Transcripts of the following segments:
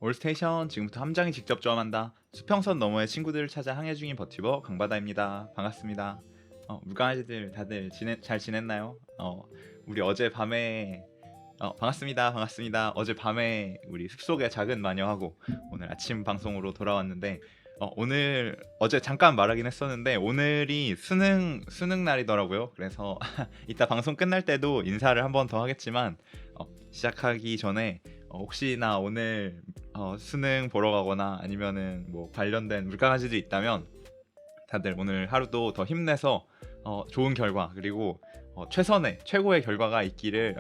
올스테이션 지금부터 함장이 직접 조함한다. 수평선 너머의 친구들을 찾아 항해 중인 버티버 강바다입니다. 반갑습니다. 물강아지들 다들 잘 지냈나요? 우리 어젯밤에 반갑습니다. 반갑습니다. 어젯밤에 우리 숲속의 작은 마녀하고 오늘 아침 방송으로 돌아왔는데 오늘 어제 잠깐 말하긴 했었는데 오늘이 수능 날이더라고요. 그래서 이따 방송 끝날 때도 인사를 한 번 더 하겠지만 시작하기 전에 혹시나 오늘 수능 보러 가거나 아니면은 뭐 관련된 물강아지도 있다면 다들 오늘 하루도 더 힘내서 좋은 결과 그리고 최고의 결과가 있기를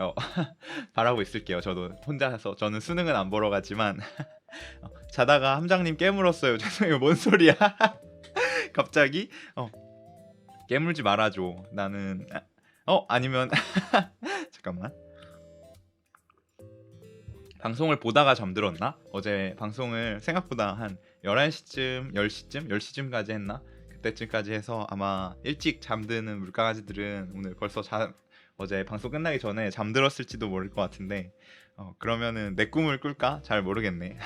바라고 있을게요. 저도 혼자서 저는 수능은 안 보러 가지만 자다가 함장님 깨물었어요. 죄송해요. 뭔 소리야? 갑자기 깨물지 말아줘. 나는 아니면 잠깐만. 방송을 보다가 잠들었나? 어제 방송을 생각보다 한 11시쯤, 10시쯤? 10시쯤까지 했나? 그때쯤까지 해서 아마 일찍 잠드는 물강아지들은 오늘 벌써 어제 방송 끝나기 전에 잠들었을지도 모를 것 같은데 그러면은 내 꿈을 꿀까? 잘 모르겠네.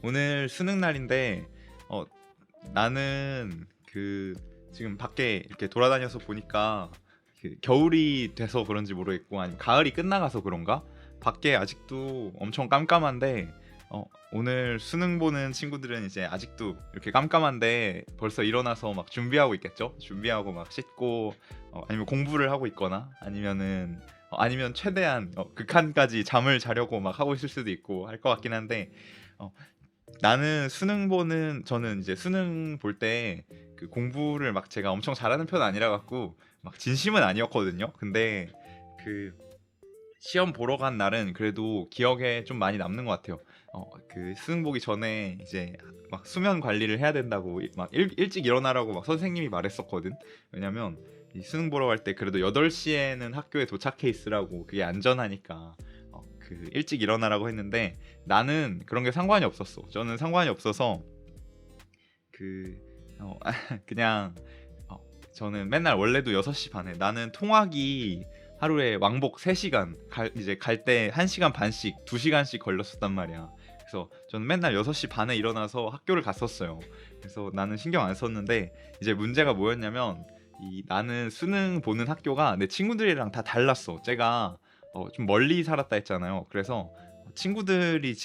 오늘 수능 날인데 나는 지금 밖에 이렇게 돌아다녀서 보니까 겨울이 돼서 그런지 모르겠고 아니면 가을이 끝나가서 그런가? 밖에 아직도 엄청 깜깜한데 오늘 수능 보는 친구들은 이제 아직도 이렇게 깜깜한데 벌써 일어나서 막 준비하고 있겠죠? 준비하고 막 씻고 아니면 공부를 하고 있거나 아니면 최대한 극한까지 잠을 자려고 막 하고 있을 수도 있고 할 것 같긴 한데 나는 저는 이제 수능 볼 때 그 공부를 막 제가 엄청 잘하는 편은 아니라 갖고 막 진심은 아니었거든요. 근데 그 시험 보러 간 날은 그래도 기억에 좀 많이 남는 것 같아요. 그 수능 보기 전에 이제 막 수면 관리를 해야 된다고 막 일찍 일어나라고 막 선생님이 말했었거든. 왜냐면 이 수능 보러 갈 때 그래도 8시에는 학교에 도착해 있으라고 그게 안전하니까 일찍 일어나라고 했는데 나는 그런 게 상관이 없었어. 저는 상관이 없어서 그냥 저는 맨날 원래도 6시 반에 나는 통학이 하루에 왕복 3시간 이제 갈 때 1시간 반씩 2시간씩 걸렸었단 말이야. 그래서 저는 맨날 6시 반에 일어나서 학교를 갔었어요. 그래서 나는 신경 안 썼는데 이제 문제가 뭐였냐면 나는 수능 보는 학교가 내 친구들이랑 다 달랐어. 제가 좀 멀리 살았다 했잖아요. 그래서 친구들이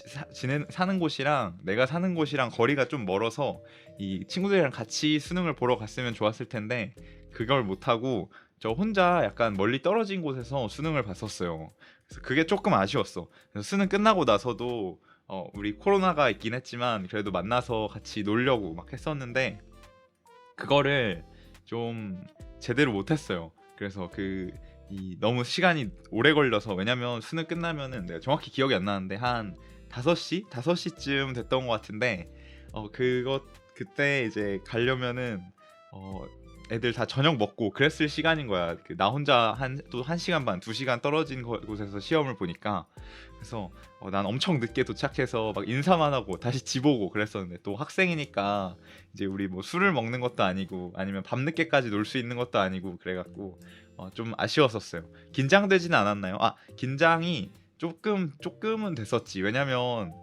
사는 곳이랑 내가 사는 곳이랑 거리가 좀 멀어서 이 친구들이랑 같이 수능을 보러 갔으면 좋았을 텐데 그걸 못하고 저 혼자 약간 멀리 떨어진 곳에서 수능을 봤었어요. 그래서 그게 조금 아쉬웠어. 그래서 수능 끝나고 나서도 우리 코로나가 있긴 했지만 그래도 만나서 같이 놀려고 막 했었는데 그거를 좀 제대로 못했어요. 그래서 너무 시간이 오래 걸려서 왜냐면 수능 끝나면은 내가 정확히 기억이 안 나는데 한 5시? 5시쯤 됐던 것 같은데 그때 이제 가려면은 애들 다 저녁 먹고 그랬을 시간인 거야. 나 혼자 또 1시간 반, 2시간 떨어진 곳에서 시험을 보니까 그래서 난 엄청 늦게 도착해서 막 인사만 하고 다시 집 오고 그랬었는데 또 학생이니까 이제 우리 뭐 술을 먹는 것도 아니고 아니면 밤늦게까지 놀 수 있는 것도 아니고 그래갖고 좀 아쉬웠었어요. 긴장되지는 않았나요? 긴장이 조금은 됐었지. 왜냐면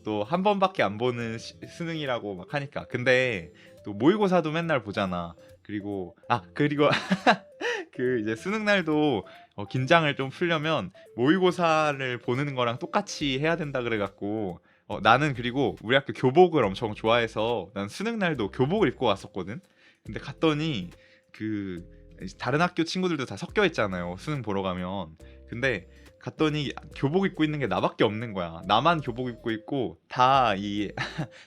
또 한 번밖에 안 보는 수능이라고 막 하니까. 근데 또 모의고사도 맨날 보잖아. 그리고 이제 수능 날도 긴장을 좀 풀려면 모의고사를 보는 거랑 똑같이 해야 된다 그래갖고 나는 그리고 우리 학교 교복을 엄청 좋아해서 난 수능 날도 교복을 입고 왔었거든. 근데 갔더니 다른 학교 친구들도 다 섞여 있잖아요. 수능 보러 가면. 근데 갔더니 교복 입고 있는 게 나밖에 없는 거야. 나만 교복 입고 있고 다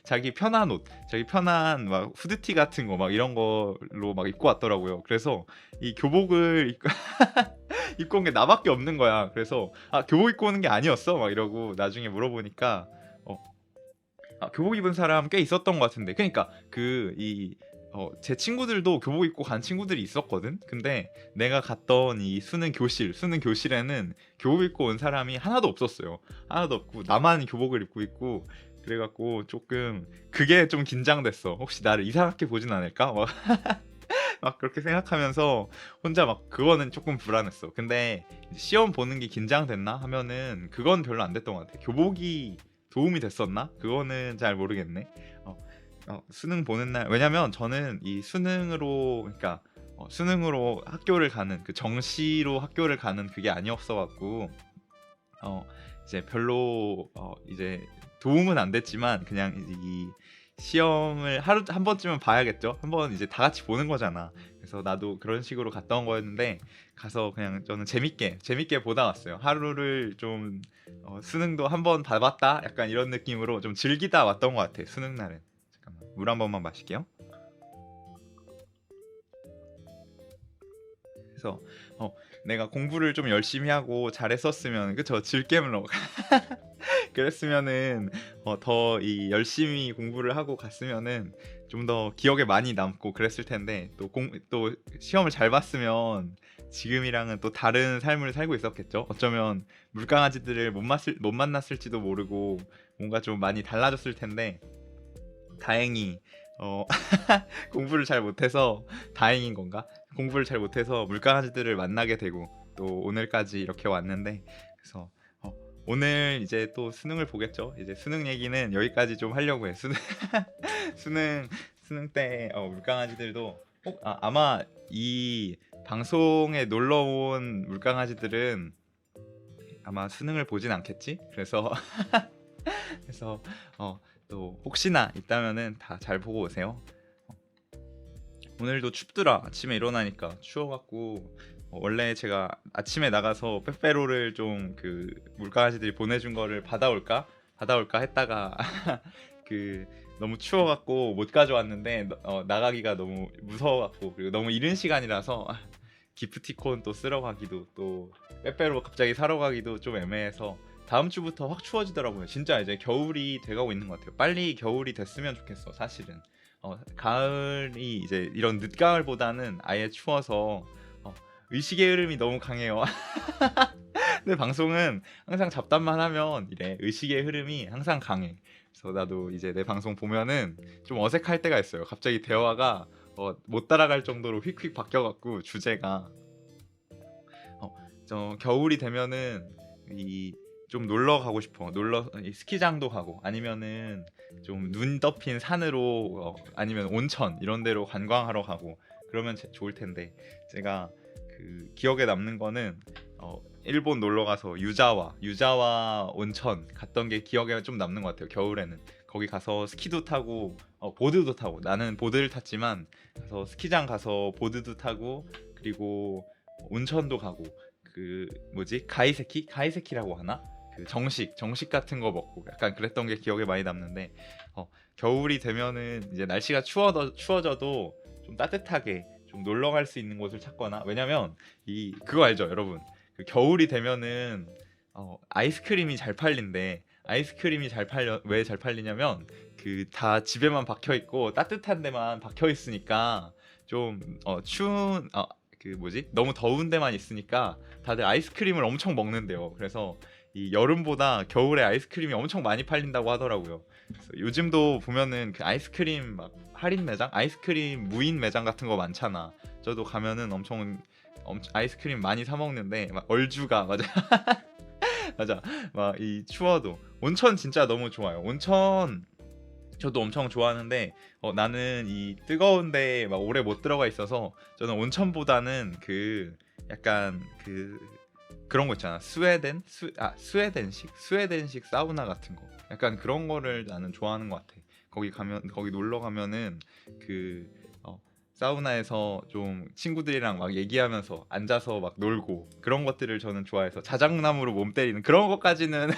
자기 편한 옷, 자기 편한 막 후드티 같은 거 막 이런 걸로 막 입고 왔더라고요. 그래서 이 교복을 입고 온 게 나밖에 없는 거야. 그래서 교복 입고 오는 게 아니었어? 막 이러고 나중에 물어보니까 교복 입은 사람 꽤 있었던 것 같은데. 그러니까 제 친구들도 교복 입고 간 친구들이 있었거든. 근데 내가 갔던 이 수능 교실에는 교복 입고 온 사람이 하나도 없었어요. 하나도 없고 나만 교복을 입고 있고 그래갖고 조금 그게 좀 긴장됐어. 혹시 나를 이상하게 보진 않을까? 막 그렇게 생각하면서 혼자 막 그거는 조금 불안했어. 근데 시험 보는 게 긴장됐나 하면은 그건 별로 안 됐던 것 같아. 교복이 도움이 됐었나? 그거는 잘 모르겠네. 어, 수능 보는 날, 왜냐면 저는 이 수능으로, 그러니까 수능으로 학교를 가는, 그 정시로 학교를 가는 그게 아니었어 갖고 어 이제 별로 이제 도움은 안 됐지만, 그냥 이제 이 시험을 하루 한 번쯤은 봐야겠죠. 한번 이제 다 같이 보는 거잖아. 그래서 나도 그런 식으로 갔다 온 거였는데, 가서 그냥 저는 재밌게 보다 왔어요. 하루를 좀 수능도 한 번 봐봤다 약간 이런 느낌으로 좀 즐기다 왔던 것 같아, 수능 날은. 잠깐만, 물 한 번만 마실게요. 그래서 내가 공부를 좀 열심히 하고 잘했었으면, 그쵸, 질게임으로 그랬으면은 더 이 열심히 공부를 하고 갔으면은 좀 더 기억에 많이 남고 그랬을 텐데, 또 시험을 잘 봤으면 지금이랑은 또 다른 삶을 살고 있었겠죠. 어쩌면 물강아지들을 못 만났을지도 모르고 뭔가 좀 많이 달라졌을 텐데, 다행히 어 공부를 잘 못해서 다행인 건가? 공부를 잘 못해서 물강아지들을 만나게 되고 또 오늘까지 이렇게 왔는데, 그래서 오늘 이제 또 수능을 보겠죠. 이제 수능 얘기는 여기까지 좀 하려고 해. 수능 수능 때 물강아지들도 아마 이 방송에 놀러 온 물강아지들은 아마 수능을 보진 않겠지. 그래서 또 혹시나 있다면은 다 잘 보고 오세요. 오늘도 춥더라. 아침에 일어나니까 추워갖고 원래 제가 아침에 나가서 빼빼로를 좀, 그 물강아지들이 보내준 거를 받아올까 했다가 그 너무 추워갖고 못 가져왔는데, 나가기가 너무 무서워갖고, 그리고 너무 이른 시간이라서 기프티콘 또 쓸어 가기도, 또 빼빼로 갑자기 사러 가기도 좀 애매해서 다음 주부터 확 추워지더라고요. 진짜 이제 겨울이 돼가고 있는 것 같아요. 빨리 겨울이 됐으면 좋겠어, 사실은. 가을이 이제 이런 늦가을보다는 아예 추워서 의식의 흐름이 너무 강해요. 근데 방송은 항상 잡담만 하면 이래, 의식의 흐름이 항상 강해. 그래서 나도 이제 내 방송 보면은 좀 어색할 때가 있어요. 갑자기 대화가 못 따라갈 정도로 휙휙 바뀌어갖고, 주제가 저 겨울이 되면은 이 좀 놀러 가고 싶어. 스키장도 가고, 아니면은 좀 눈 덮인 산으로, 아니면 온천 이런 데로 관광하러 가고, 그러면 좋을 텐데, 제가 그 기억에 남는 거는 일본 놀러 가서 유자와 온천 갔던 게 기억에 좀 남는 것 같아요. 겨울에는 거기 가서 스키도 타고 보드도 타고, 나는 보드를 탔지만 가서 스키장 가서 보드도 타고, 그리고 온천도 가고, 그 뭐지, 가이세키라고 하나? 그 정식 같은 거 먹고 약간 그랬던 게 기억에 많이 남는데, 겨울이 되면은 이제 날씨가 추워져도 좀 따뜻하게 좀 놀러 갈 수 있는 곳을 찾거나, 왜냐면 그거 알죠, 여러분? 그 겨울이 되면은 아이스크림이 잘 팔린대. 아이스크림이 왜 잘 팔리냐면, 그 다 집에만 박혀 있고 따뜻한 데만 박혀 있으니까, 좀 추운 그 뭐지, 너무 더운 데만 있으니까 다들 아이스크림을 엄청 먹는데요. 그래서 이 여름보다 겨울에 아이스크림이 엄청 많이 팔린다고 하더라고요. 그래서 요즘도 보면은 그 아이스크림 막 할인 매장, 아이스크림 무인 매장 같은 거 많잖아. 저도 가면은 엄청 아이스크림 많이 사 먹는데, 막 얼주가 맞아. 맞아. 막 이 추워도 온천 진짜 너무 좋아요. 온천 저도 엄청 좋아하는데, 나는 이 뜨거운데 막 오래 못 들어가 있어서, 저는 온천보다는 그 약간 그런 거 있잖아. 스웨덴식 사우나 같은 거. 약간 그런 거를 나는 좋아하는 것 같아. 거기 놀러 가면은 그 사우나에서 좀 친구들이랑 막 얘기하면서 앉아서 막 놀고, 그런 것들을 저는 좋아해서, 자작나무로 몸 때리는 그런 것까지는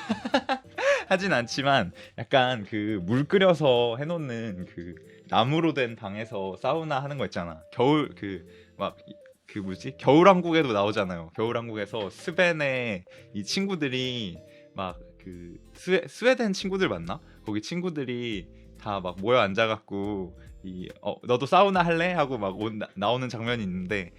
하진 않지만, 약간 그 물 끓여서 해놓는 그 나무로 된 방에서 사우나 하는 거 있잖아. 겨울 그 뭐지? 겨울왕국에도 나오잖아요. 겨울왕국에서 스벤의 이 친구들이 막 그 스웨덴 친구들 맞나? 거기 친구들이 다 막 모여 앉아갖고 너도 사우나 할래? 하고 막 나오는 장면이 있는데,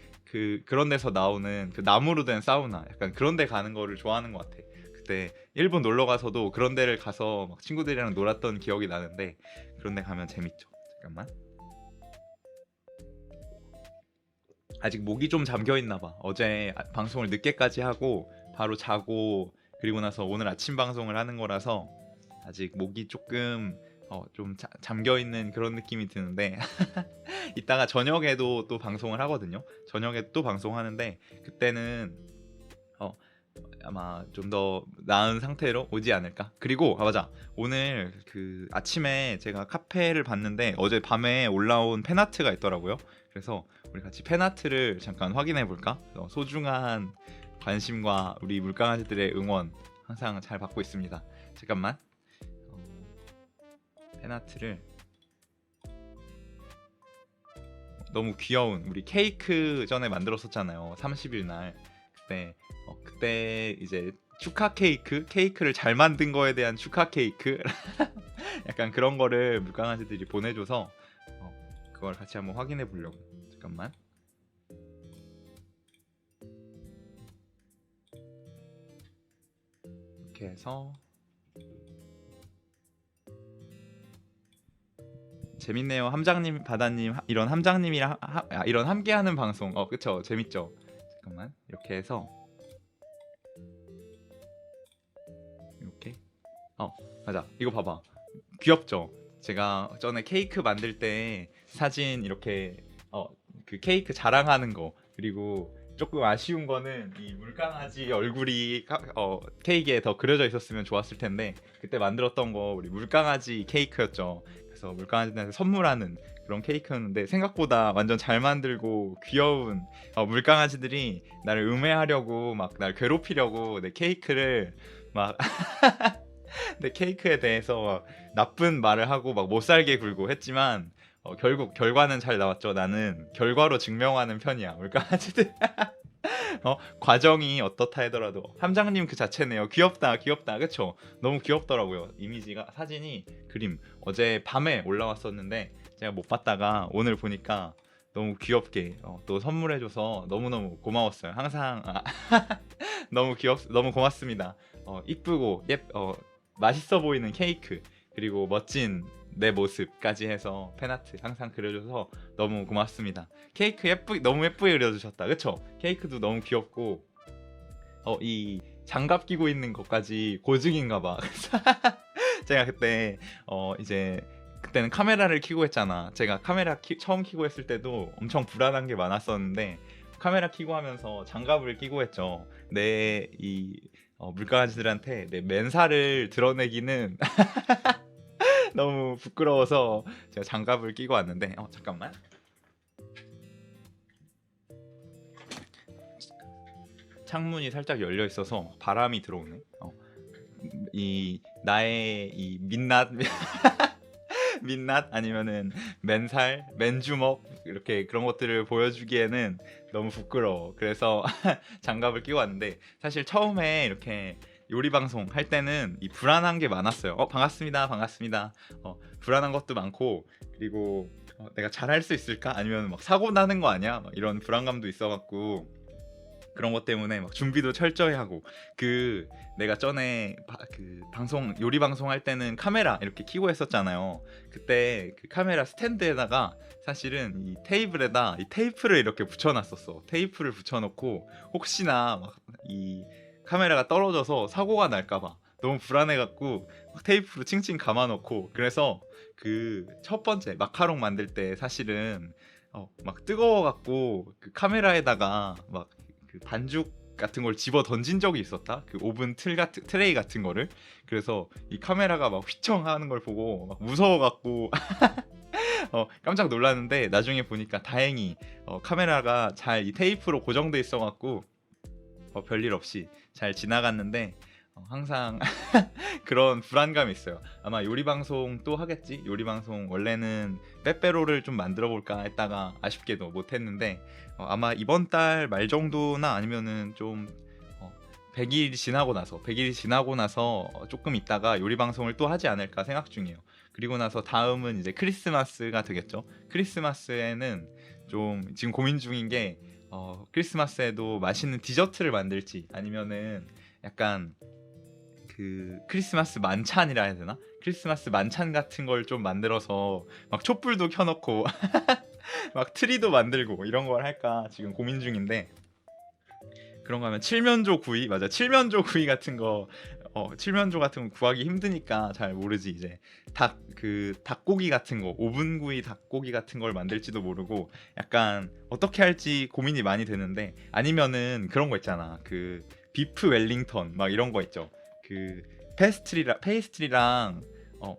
그런 데서 나오는 그 나무로 된 사우나, 약간 그런 데 가는 거를 좋아하는 것 같아. 그때 일본 놀러 가서도 그런 데를 가서 막 친구들이랑 놀았던 기억이 나는데, 그런 데 가면 재밌죠. 잠깐만. 아직 목이 좀 잠겨 있나 봐. 어제 방송을 늦게까지 하고 바로 자고, 그리고 나서 오늘 아침 방송을 하는 거라서 아직 목이 조금 좀 잠겨 있는 그런 느낌이 드는데 이따가 저녁에도 또 방송을 하거든요. 저녁에 또 방송하는데 그때는 어, 아마 좀 더 나은 상태로 오지 않을까. 그리고 맞아, 오늘 그 아침에 제가 카페를 봤는데 어제 밤에 올라온 팬아트가 있더라고요. 그래서 우리 같이 팬아트를 잠깐 확인해 볼까? 소중한 관심과 우리 물강아지들의 응원 항상 잘 받고 있습니다. 잠깐만. 팬아트를 너무 귀여운 우리 케이크 전에 만들었었잖아요. 30일 날. 그때 이제 축하 케이크를 잘 만든 거에 대한 축하 케이크 약간 그런 거를 물강아지들이 보내줘서 그걸 같이 한번 확인해 보려고. 잠깐만. 이렇게 해서 재밌네요. 함장님, 바다님, 이런 함장님이랑 이런 함께하는 방송. 그쵸, 재밌죠. 잠깐만, 이렇게 해서 이렇게. 맞아, 이거 봐봐, 귀엽죠. 제가 전에 케이크 만들 때 사진 이렇게 그 케이크 자랑하는 거, 그리고 조금 아쉬운 거는 이 물강아지 얼굴이 케이크에 더 그려져 있었으면 좋았을 텐데 그때 만들었던 거 우리 물강아지 케이크였죠. 그래서 물강아지한테 선물하는 그런 케이크였는데 생각보다 완전 잘 만들고 귀여운 물강아지들이 나를 음해하려고 막 날 괴롭히려고 내 케이크를 막 내 케이크에 대해서 막 나쁜 말을 하고 막 못살게 굴고 했지만 결국 결과는 잘 나왔죠. 나는 결과로 증명하는 편이야. 물강아지들 과정이 어떻다 하더라도 함장님 그 자체네요. 귀엽다, 귀엽다, 그쵸? 너무 귀엽더라고요. 이미지가, 사진이, 그림 어제 밤에 올라왔었는데 제가 못 봤다가 오늘 보니까 너무 귀엽게 또 선물해줘서 너무너무 고마웠어요. 항상 너무 고맙습니다. 이쁘고 맛있어 보이는 케이크, 그리고 멋진 내 모습까지 해서 팬아트 항상 그려줘서 너무 고맙습니다. 케이크 너무 예쁘게 그려주셨다, 그쵸? 케이크도 너무 귀엽고 이 장갑 끼고 있는 것까지 고증인가봐. 제가 그때 이제 그때는 카메라를 켜고 했잖아. 제가 카메라 처음 켜고 했을 때도 엄청 불안한 게 많았었는데 카메라 켜고 하면서 장갑을 끼고 했죠. 내 이 물강아지들한테 내 맨살을 드러내기는 너무 부끄러워서 제가 장갑을 끼고 왔는데 잠깐만. 창문이 살짝 열려 있어서 바람이 들어오네. 이 나의 이 민낯 민낯 아니면은 맨살, 맨주먹 이렇게 그런 것들을 보여주기에는 너무 부끄러워. 그래서 장갑을 끼고 왔는데 사실 처음에 이렇게 요리 방송 할 때는 이 불안한 게 많았어요. 반갑습니다, 반갑습니다. 불안한 것도 많고, 그리고 내가 잘할 수 있을까? 아니면 막 사고 나는 거 아니야? 막 이런 불안감도 있어갖고 그런 것 때문에 막 준비도 철저히 하고, 내가 전에 그 방송 요리 방송 할 때는 카메라 이렇게 켜고 했었잖아요. 그때 그 카메라 스탠드에다가 사실은 이 테이블에다 이 테이프를 이렇게 붙여놨었어. 테이프를 붙여놓고 혹시나 막 이 카메라가 떨어져서 사고가 날까봐 너무 불안해갖고 테이프로 칭칭 감아놓고, 그래서 그 첫 번째 마카롱 만들 때 사실은 막 뜨거워갖고 그 카메라에다가 막 그 반죽 같은 걸 집어 던진 적이 있었다. 그 오븐 트레이 같은 거를. 그래서 이 카메라가 막 휘청하는 걸 보고 막 무서워갖고 깜짝 놀랐는데 나중에 보니까 다행히 카메라가 잘 이 테이프로 고정돼 있어갖고 별일 없이 잘 지나갔는데 항상 그런 불안감이 있어요. 아마 요리 방송 또 하겠지. 요리 방송 원래는 빼빼로를 좀 만들어 볼까 했다가 아쉽게도 못했는데 아마 이번 달 말 정도나 아니면은 좀 100일이 지나고 나서 조금 있다가 요리 방송을 또 하지 않을까 생각 중이에요. 그리고 나서 다음은 이제 크리스마스가 되겠죠. 크리스마스에는 좀 지금 고민 중인 게 크리스마스에도 맛있는 디저트를 만들지, 아니면은 약간 그 크리스마스 만찬이라 해야 되나? 크리스마스 만찬 같은 걸 좀 만들어서 막 촛불도 켜놓고 막 트리도 만들고 이런 걸 할까 지금 고민 중인데, 그런 거 하면 칠면조 구이, 맞아, 칠면조 구이 같은 거 칠면조 같은 거 구하기 힘드니까 잘 모르지. 이제 닭고기 같은 거, 오븐구이 닭고기 같은 걸 만들지도 모르고 약간 어떻게 할지 고민이 많이 되는데, 아니면은 그런 거 있잖아. 그 비프 웰링턴 막 이런 거 있죠. 그 페이스트리랑 어,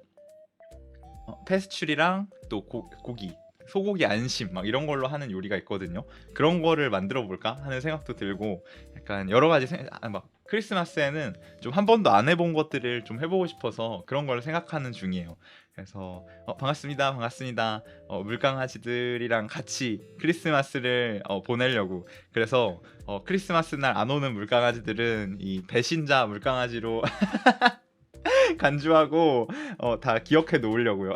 페스츄리랑 또 고기, 소고기 안심 막 이런 걸로 하는 요리가 있거든요. 그런 거를 만들어 볼까 하는 생각도 들고, 약간 여러 가지 막 크리스마스에는 좀 한 번도 안 해본 것들을 좀 해보고 싶어서 그런 걸 생각하는 중이에요. 그래서 반갑습니다, 반갑습니다. 물강아지들이랑 같이 크리스마스를 보내려고. 그래서 크리스마스 날 안 오는 물강아지들은 이 배신자 물강아지로 간주하고 다 기억해 놓으려고요.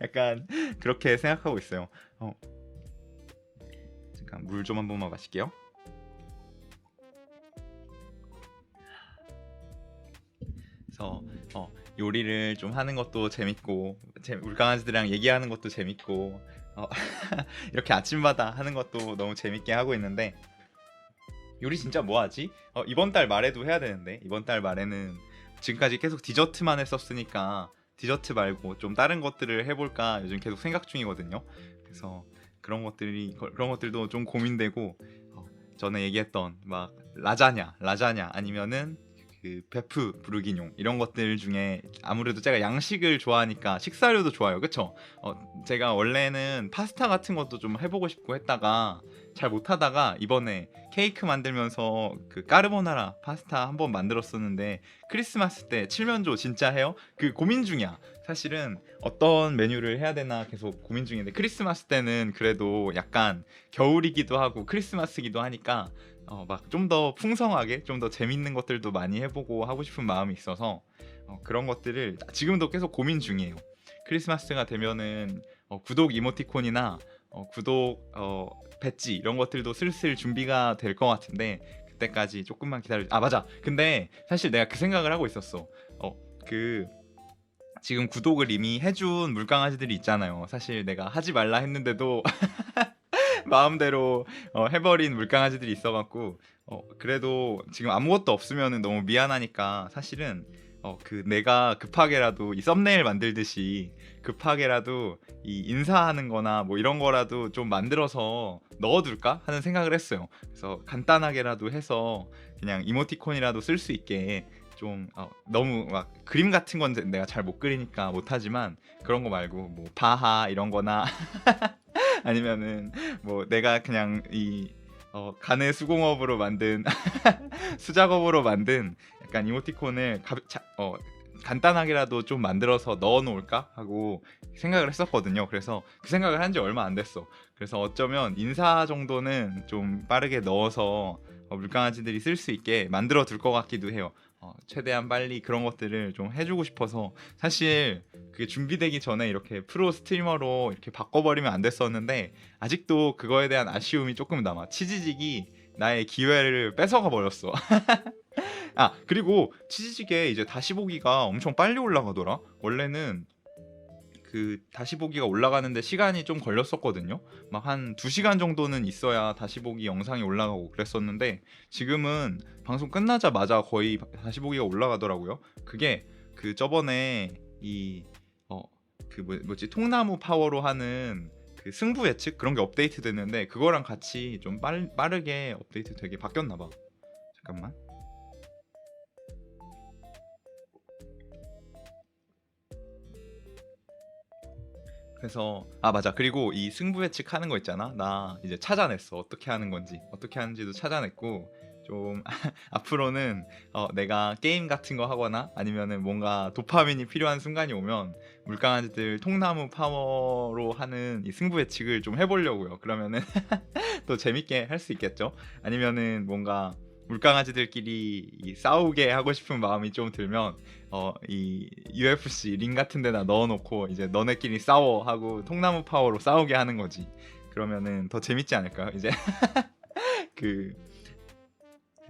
약간 그렇게 생각하고 있어요. 잠깐 물 좀 한 번만 마실게요. 그래서 요리를 좀 하는 것도 재밌고, 물강아지들이랑 얘기하는 것도 재밌고, 이렇게 아침마다 하는 것도 너무 재밌게 하고 있는데, 요리 진짜 뭐 하지? 이번 달 말에도 해야 되는데, 이번 달 말에는 지금까지 계속 디저트만 했었으니까 디저트 말고 좀 다른 것들을 해볼까 요즘 계속 생각 중이거든요. 그래서 그런 것들도 좀 고민되고, 전에 얘기했던 막 라자냐 아니면은 그 베프 부르기뇽 이런 것들 중에, 아무래도 제가 양식을 좋아하니까 식사류도 좋아요, 그쵸? 제가 원래는 파스타 같은 것도 좀 해보고 싶고 했다가 잘 못하다가 이번에 케이크 만들면서 그 까르보나라 파스타 한번 만들었었는데, 크리스마스 때 칠면조 진짜 해요? 그 고민 중이야. 사실은 어떤 메뉴를 해야 되나 계속 고민 중인데, 크리스마스 때는 그래도 약간 겨울이기도 하고 크리스마스기도 하니까 막 좀 더 풍성하게 좀 더 재밌는 것들도 많이 해보고 하고 싶은 마음이 있어서 그런 것들을 지금도 계속 고민 중이에요. 크리스마스가 되면은 구독 이모티콘이나 구독 배지 이런 것들도 슬슬 준비가 될 것 같은데, 그때까지 조금만 기다려. 아 맞아. 근데 사실 내가 그 생각을 하고 있었어. 그 지금 구독을 이미 해준 물강아지들이 있잖아요. 사실 내가 하지 말라 했는데도 마음대로 해버린 물강아지들이 있어갖고, 그래도 지금 아무것도 없으면 너무 미안하니까, 사실은 그 내가 급하게라도 이 썸네일 만들듯이 급하게라도 이 인사하는 거나 뭐 이런 거라도 좀 만들어서 넣어둘까 하는 생각을 했어요. 그래서 간단하게라도 해서 그냥 이모티콘이라도 쓸 수 있게 좀, 너무 막 그림 같은 건 내가 잘 못 그리니까 못하지만, 그런 거 말고 뭐 바하 이런 거나 아니면은 뭐 내가 그냥 이 간의 수공업으로 만든 수작업으로 만든 약간 이모티콘을 간단하게라도 좀 만들어서 넣어 놓을까 하고 생각을 했었거든요. 그래서 그 생각을 한 지 얼마 안 됐어. 그래서 어쩌면 인사 정도는 좀 빠르게 넣어서 물강아지들이 쓸 수 있게 만들어 둘 것 같기도 해요. 최대한 빨리 그런 것들을 좀 해주고 싶어서, 사실 그게 준비되기 전에 이렇게 프로 스트리머로 이렇게 바꿔버리면 안 됐었는데, 아직도 그거에 대한 아쉬움이 조금 남아. 치지직이 나의 기회를 뺏어가 버렸어. 아 그리고 치지직에 이제 다시 보기가 엄청 빨리 올라가더라. 원래는 그 다시 보기가 올라가는데 시간이 좀 걸렸었거든요. 막 한 2시간 정도는 있어야 다시 보기 영상이 올라가고 그랬었는데, 지금은 방송 끝나자마자 거의 다시 보기가 올라가더라고요. 그게 그 저번에 이 뭐지 통나무 파워로 하는 그 승부 예측 그런 게 업데이트 됐는데, 그거랑 같이 좀 빠르게 업데이트 되게 바뀌었나 봐. 잠깐만. 그래서 맞아. 그리고 이 승부 예측 하는 거 있잖아. 나 이제 찾아냈어. 어떻게 하는 건지, 어떻게 하는지도 찾아냈고, 좀 앞으로는 내가 게임 같은 거 하거나 아니면은 뭔가 도파민이 필요한 순간이 오면 물강아지들 통나무 파워로 하는 이 승부 예측을 좀 해보려고요. 그러면은 또 재밌게 할 수 있겠죠. 아니면은 뭔가 물강아지들끼리 싸우게 하고 싶은 마음이 좀 들면 이 UFC 링 같은 데다 넣어놓고 이제 너네끼리 싸워 하고 통나무 파워로 싸우게 하는 거지. 그러면은 더 재밌지 않을까요? 이제 그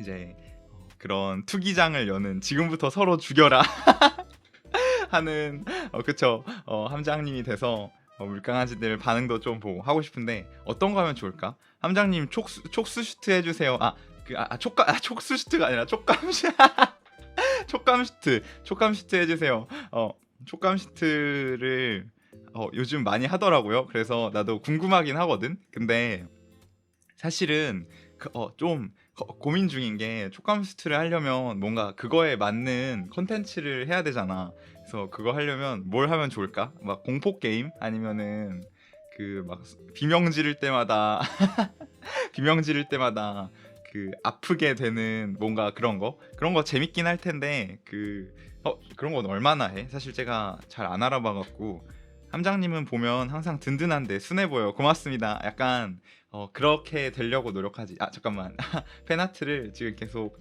이제 그런 투기장을 여는, 지금부터 서로 죽여라 하는 그쵸. 함장님이 돼서 물강아지들 반응도 좀 보고 하고 싶은데, 어떤 거 하면 좋을까? 함장님 촉수 슈트 해주세요. 촉수 슈트가 아니라 촉감 슈트. 촉감 슈트 해주세요. 촉감 슈트를 요즘 많이 하더라고요. 그래서 나도 궁금하긴 하거든. 근데 사실은 좀 고민 중인 게 촉감 슈트를 하려면 뭔가 그거에 맞는 컨텐츠를 해야 되잖아. 그래서 그거 하려면 뭘 하면 좋을까? 막 공포 게임 아니면은 그 막 비명 지를 때마다 비명 지를 때마다 그 아프게 되는 뭔가 그런 거 재밌긴 할 텐데 그런 건 얼마나 해? 사실 제가 잘 안 알아봐 갖고 함장님은 보면 항상 든든한데 순해 보여. 고맙습니다. 약간 그렇게 되려고 노력하지. 아 잠깐만 팬아트를 지금 계속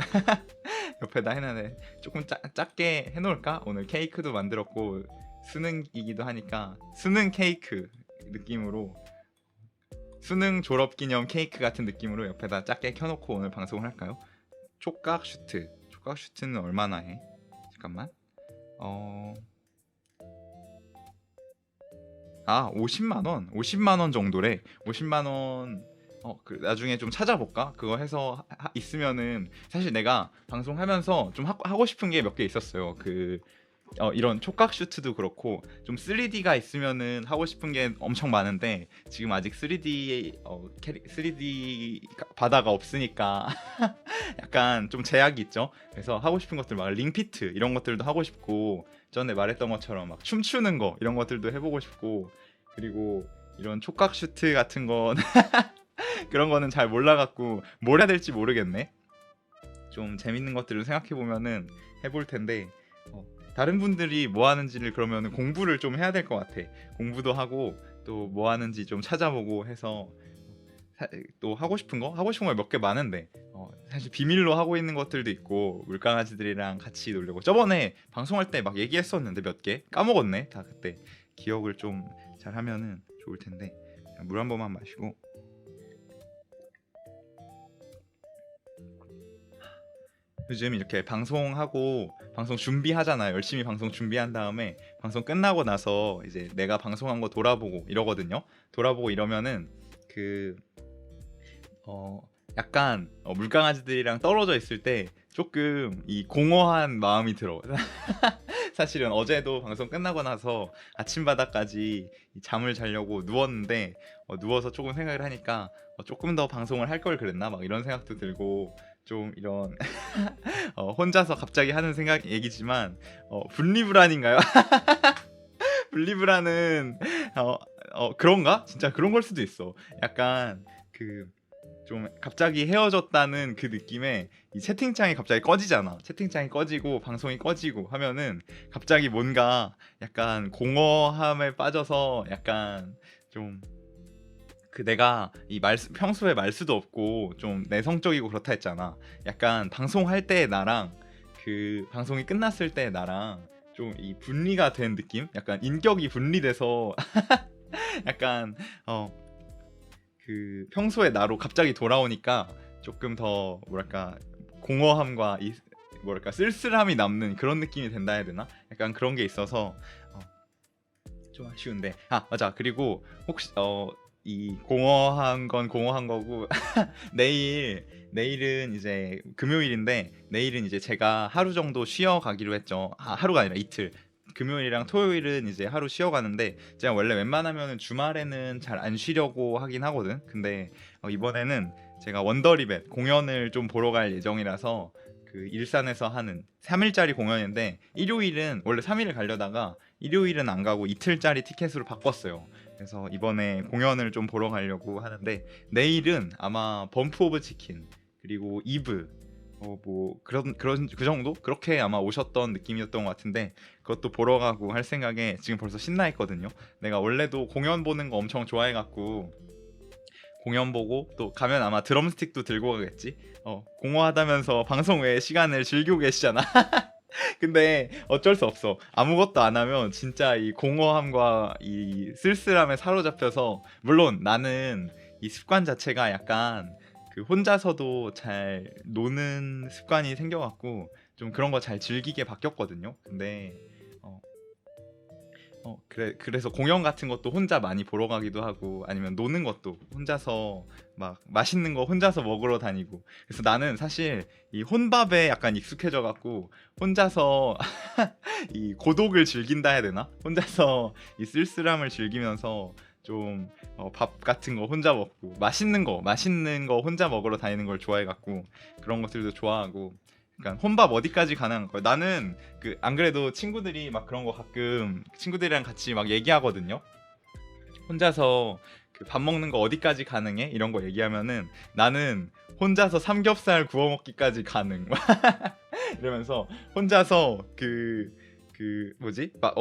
옆에다 해놨네. 조금 작게 해놓을까? 오늘 케이크도 만들었고 수능이기도 하니까 수능 케이크 느낌으로 수능 졸업 기념 케이크 같은 느낌으로 옆에다 작게 켜놓고 오늘 방송을 할까요? 촉각 슈트는 얼마나 해? 잠깐만 50만 원 정도래. 50만 원. 나중에 좀 찾아볼까? 그거 해서 있으면은 사실 내가 방송하면서 좀 하고 싶은 게 몇 개 있었어요. 이런 촉각 슈트도 그렇고 좀 3D가 있으면은 하고 싶은 게 엄청 많은데 지금 아직 3D 바다가 없으니까 약간 좀 제약이 있죠. 그래서 하고 싶은 것들 막 링피트 이런 것들도 하고 싶고 전에 말했던 것처럼 막 춤추는 거 이런 것들도 해보고 싶고 그리고 이런 촉각 슈트 같은 건 그런 거는 잘 몰라갖고 뭘 해야 될지 모르겠네. 좀 재밌는 것들을 생각해 보면은 해볼 텐데 다른 분들이 뭐 하는지를 그러면 공부를 좀 해야 될 것 같아. 공부도 하고 또 뭐 하는지 좀 찾아보고 해서 또 하고 싶은 거 몇 개 많은데 사실 비밀로 하고 있는 것들도 있고 물강아지들이랑 같이 놀려고 저번에 방송할 때 막 얘기했었는데 몇 개 까먹었네. 다 그때 기억을 좀 잘 하면은 좋을 텐데 물 한 번만 마시고 요즘 이렇게 방송하고 방송 준비하잖아요. 열심히 방송 준비한 다음에 방송 끝나고 나서 이제 내가 방송한 거 돌아보고 이러거든요. 돌아보고 이러면은 약간 물강아지들이랑 떨어져 있을 때 조금 이 공허한 마음이 들어. 사실은 어제도 방송 끝나고 나서 아침바다까지 잠을 자려고 누웠는데 누워서 조금 생각을 하니까 조금 더 방송을 할 걸 그랬나 막 이런 생각도 들고 좀 이런 혼자서 갑자기 하는 얘기지만 분리불안인가요? 분리불안은 그런가? 진짜 그런 걸 수도 있어. 약간 좀 갑자기 헤어졌다는 그 느낌에 이 채팅창이 갑자기 꺼지잖아. 채팅창이 꺼지고 방송이 꺼지고 하면은 갑자기 뭔가 약간 공허함에 빠져서 약간 좀 내가 평소에 말수도 없고 좀 내성적이고 그렇다 했잖아. 약간 방송할 때 나랑 방송이 끝났을 때 나랑 좀 이 분리가 된 느낌? 약간 인격이 분리돼서 약간 평소에 나로 갑자기 돌아오니까 조금 더 뭐랄까 공허함과 뭐랄까 쓸쓸함이 남는 그런 느낌이 된다 해야 되나? 약간 그런 게 있어서 좀 아쉬운데 맞아. 그리고 혹시 이 공허한 건 공허한 거고 내일은 이제 금요일인데 내일은 이제 제가 하루 정도 쉬어 가기로 했죠. 하루가 아니라 이틀. 금요일이랑 토요일은 이제 하루 쉬어 가는데 제가 원래 웬만하면 주말에는 잘 안 쉬려고 하긴 하거든. 근데 이번에는 제가 원더리벳 공연을 좀 보러 갈 예정이라서 일산에서 하는 3일짜리 공연인데 일요일은 원래 3일을 가려다가 일요일은 안 가고 이틀짜리 티켓으로 바꿨어요. 그래서 이번에 공연을 좀 보러 가려고 하는데 내일은 아마 범프 오브 치킨 그리고 이브 뭐 그런 그 정도 그렇게 아마 오셨던 느낌이었던 것 같은데 그것도 보러 가고 할 생각에 지금 벌써 신나 있거든요. 내가 원래도 공연 보는 거 엄청 좋아해 갖고 공연 보고 또 가면 아마 드럼스틱도 들고 가겠지. 공허하다면서 방송 외에 시간을 즐기고 계시잖아. 근데 어쩔 수 없어. 아무것도 안 하면 진짜 이 공허함과 이 쓸쓸함에 사로잡혀서 물론 나는 이 습관 자체가 약간 혼자서도 잘 노는 습관이 생겨갖고 좀 그런 거 잘 즐기게 바뀌었거든요. 근데 그래서 공연 같은 것도 혼자 많이 보러 가기도 하고 아니면 노는 것도 혼자서 막 맛있는 거 혼자서 먹으러 다니고. 그래서 나는 사실 이 혼밥에 약간 익숙해져 갖고 혼자서 이 고독을 즐긴다 해야 되나? 혼자서 이 쓸쓸함을 즐기면서 좀 밥 같은 거 혼자 먹고 맛있는 거 혼자 먹으러 다니는 걸 좋아해 갖고 그런 것들도 좋아하고. 그러니까 혼밥 어디까지 가능한 거야? 나는 그 안 그래도 친구들이 막 그런 거 가끔 친구들이랑 같이 막 얘기하거든요. 혼자서 그 밥 먹는 거 어디까지 가능해? 이런 거 얘기하면은 나는 혼자서 삼겹살 구워 먹기까지 가능. 이러면서 혼자서 뭐지? 막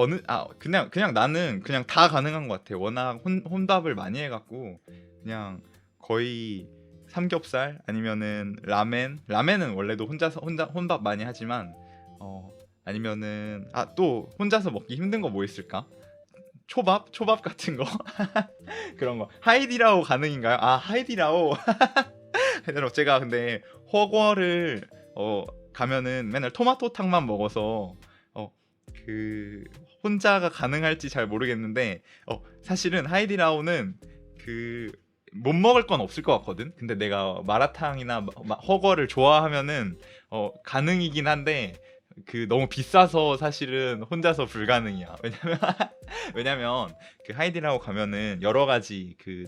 그냥 나는 그냥 다 가능한 것 같아. 워낙 혼밥을 많이 해갖고 그냥 거의 삼겹살 아니면은 라멘은 원래도 혼자 혼밥 많이 하지만 아니면은 또 혼자서 먹기 힘든 거 뭐 있을까? 초밥 같은 거 그런 거. 하이디라오 가능인가요? 하이디라오. 하이디라오 제가 근데 허거를 가면은 맨날 토마토탕만 먹어서 그 혼자가 가능할지 잘 모르겠는데 사실은 하이디라오는 그 못 먹을 건 없을 것 같거든. 근데 내가 마라탕이나 허거를 좋아하면은 가능이긴 한데 그 너무 비싸서 사실은 혼자서 불가능이야. 왜냐면 그 하이디라오 가면은 여러 가지 그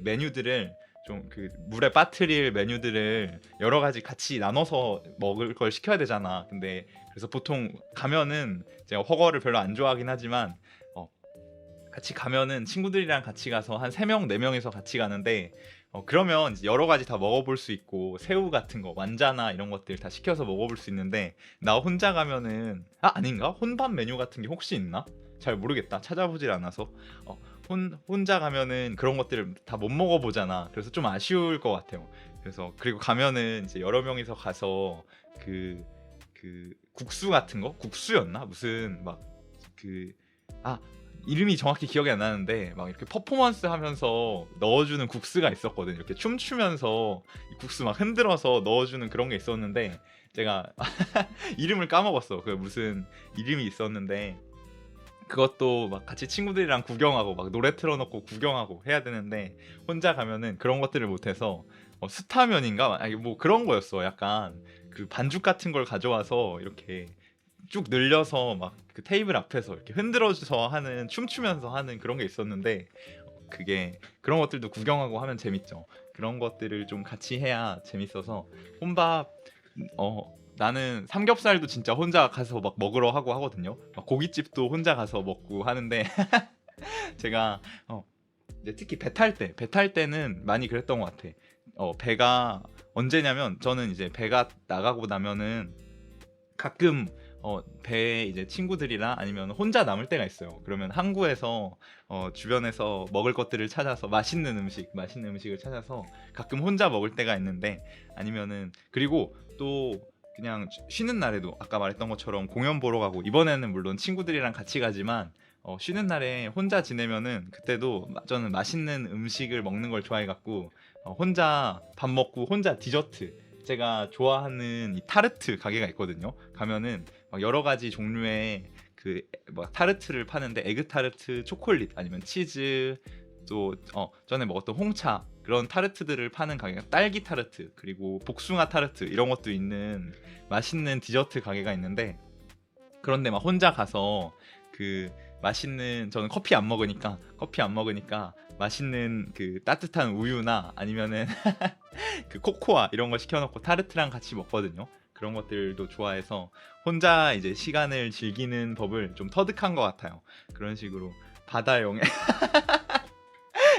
메뉴들을 좀 그 물에 빠뜨릴 메뉴들을 여러 가지 같이 나눠서 먹을 걸 시켜야 되잖아. 근데 그래서 보통 가면은 제가 허거를 별로 안 좋아하긴 하지만 같이 가면은 친구들이랑 같이 가서 한 3명, 4명이서 같이 가는데 그러면 이제 여러 가지 다 먹어볼 수 있고 새우 같은 거, 완자나 이런 것들 다 시켜서 먹어볼 수 있는데 나 혼자 가면은 아닌가? 혼밥 메뉴 같은 게 혹시 있나? 잘 모르겠다. 찾아보질 않아서 혼자 가면은 그런 것들을 다 못 먹어보잖아. 그래서 좀 아쉬울 것 같아요. 그래서 그리고 가면은 이제 여러 명이서 가서 그 국수 같은 거? 국수였나? 무슨 이름이 정확히 기억이 안 나는데 막 이렇게 퍼포먼스 하면서 넣어주는 국수가 있었거든. 이렇게 춤추면서 이 국수 막 흔들어서 넣어주는 그런 게 있었는데 제가 이름을 까먹었어. 그 무슨 이름이 있었는데 그것도 막 같이 친구들이랑 구경하고 막 노래 틀어놓고 구경하고 해야 되는데 혼자 가면은 그런 것들을 못해서 스타면인가? 뭐 그런 거였어. 약간 그 반죽 같은 걸 가져와서 이렇게 쭉 늘려서 막 그 테이블 앞에서 이렇게 흔들어줘서 하는 춤추면서 하는 그런 게 있었는데 그게 그런 것들도 구경하고 하면 재밌죠. 그런 것들을 좀 같이 해야 재밌어서 혼밥 나는 삼겹살도 진짜 혼자 가서 막 먹으러 하고 하거든요. 막 고깃집도 혼자 가서 먹고 하는데 제가 이제 특히 배 탈 때는 많이 그랬던 것 같아. 배가 언제냐면 저는 이제 배가 나가고 나면은 가끔 배에 이제 친구들이랑 아니면 혼자 남을 때가 있어요. 그러면 항구에서 주변에서 먹을 것들을 찾아서 맛있는 음식을 찾아서 가끔 혼자 먹을 때가 있는데 아니면은 그리고 또 그냥 쉬는 날에도 아까 말했던 것처럼 공연 보러 가고 이번에는 물론 친구들이랑 같이 가지만 쉬는 날에 혼자 지내면은 그때도 저는 맛있는 음식을 먹는 걸 좋아해 갖고 혼자 밥 먹고 혼자 디저트 제가 좋아하는 이 타르트 가게가 있거든요. 가면은 막 여러 가지 종류의 타르트를 파는데 에그 타르트, 초콜릿 아니면 치즈 또 전에 먹었던 홍차 그런 타르트들을 파는 가게가 딸기 타르트 그리고 복숭아 타르트 이런 것도 있는 맛있는 디저트 가게가 있는데 그런데 막 혼자 가서 그 맛있는 저는 커피 안 먹으니까 맛있는 그 따뜻한 우유나 아니면은 그 코코아 이런 거 시켜놓고 타르트랑 같이 먹거든요. 그런 것들도 좋아해서 혼자 이제 시간을 즐기는 법을 좀 터득한 것 같아요. 그런 식으로 바다 여행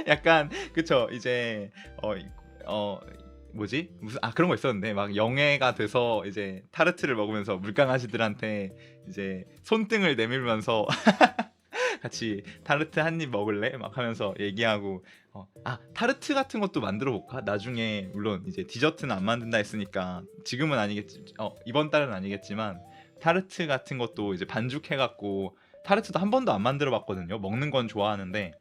약간 그쵸 이제 뭐지 무슨 그런 거 있었는데 막 영해가 돼서 이제 타르트를 먹으면서 물강아지들한테 이제 손등을 내밀면서 같이 타르트 한 입 먹을래? 막 하면서 얘기하고 타르트 같은 것도 만들어 볼까? 나중에 물론 이제 디저트는 안 만든다 했으니까 지금은 아니겠지 이번 달은 아니겠지만 타르트 같은 것도 이제 반죽해 갖고 타르트도 한 번도 안 만들어 봤거든요. 먹는 건 좋아하는데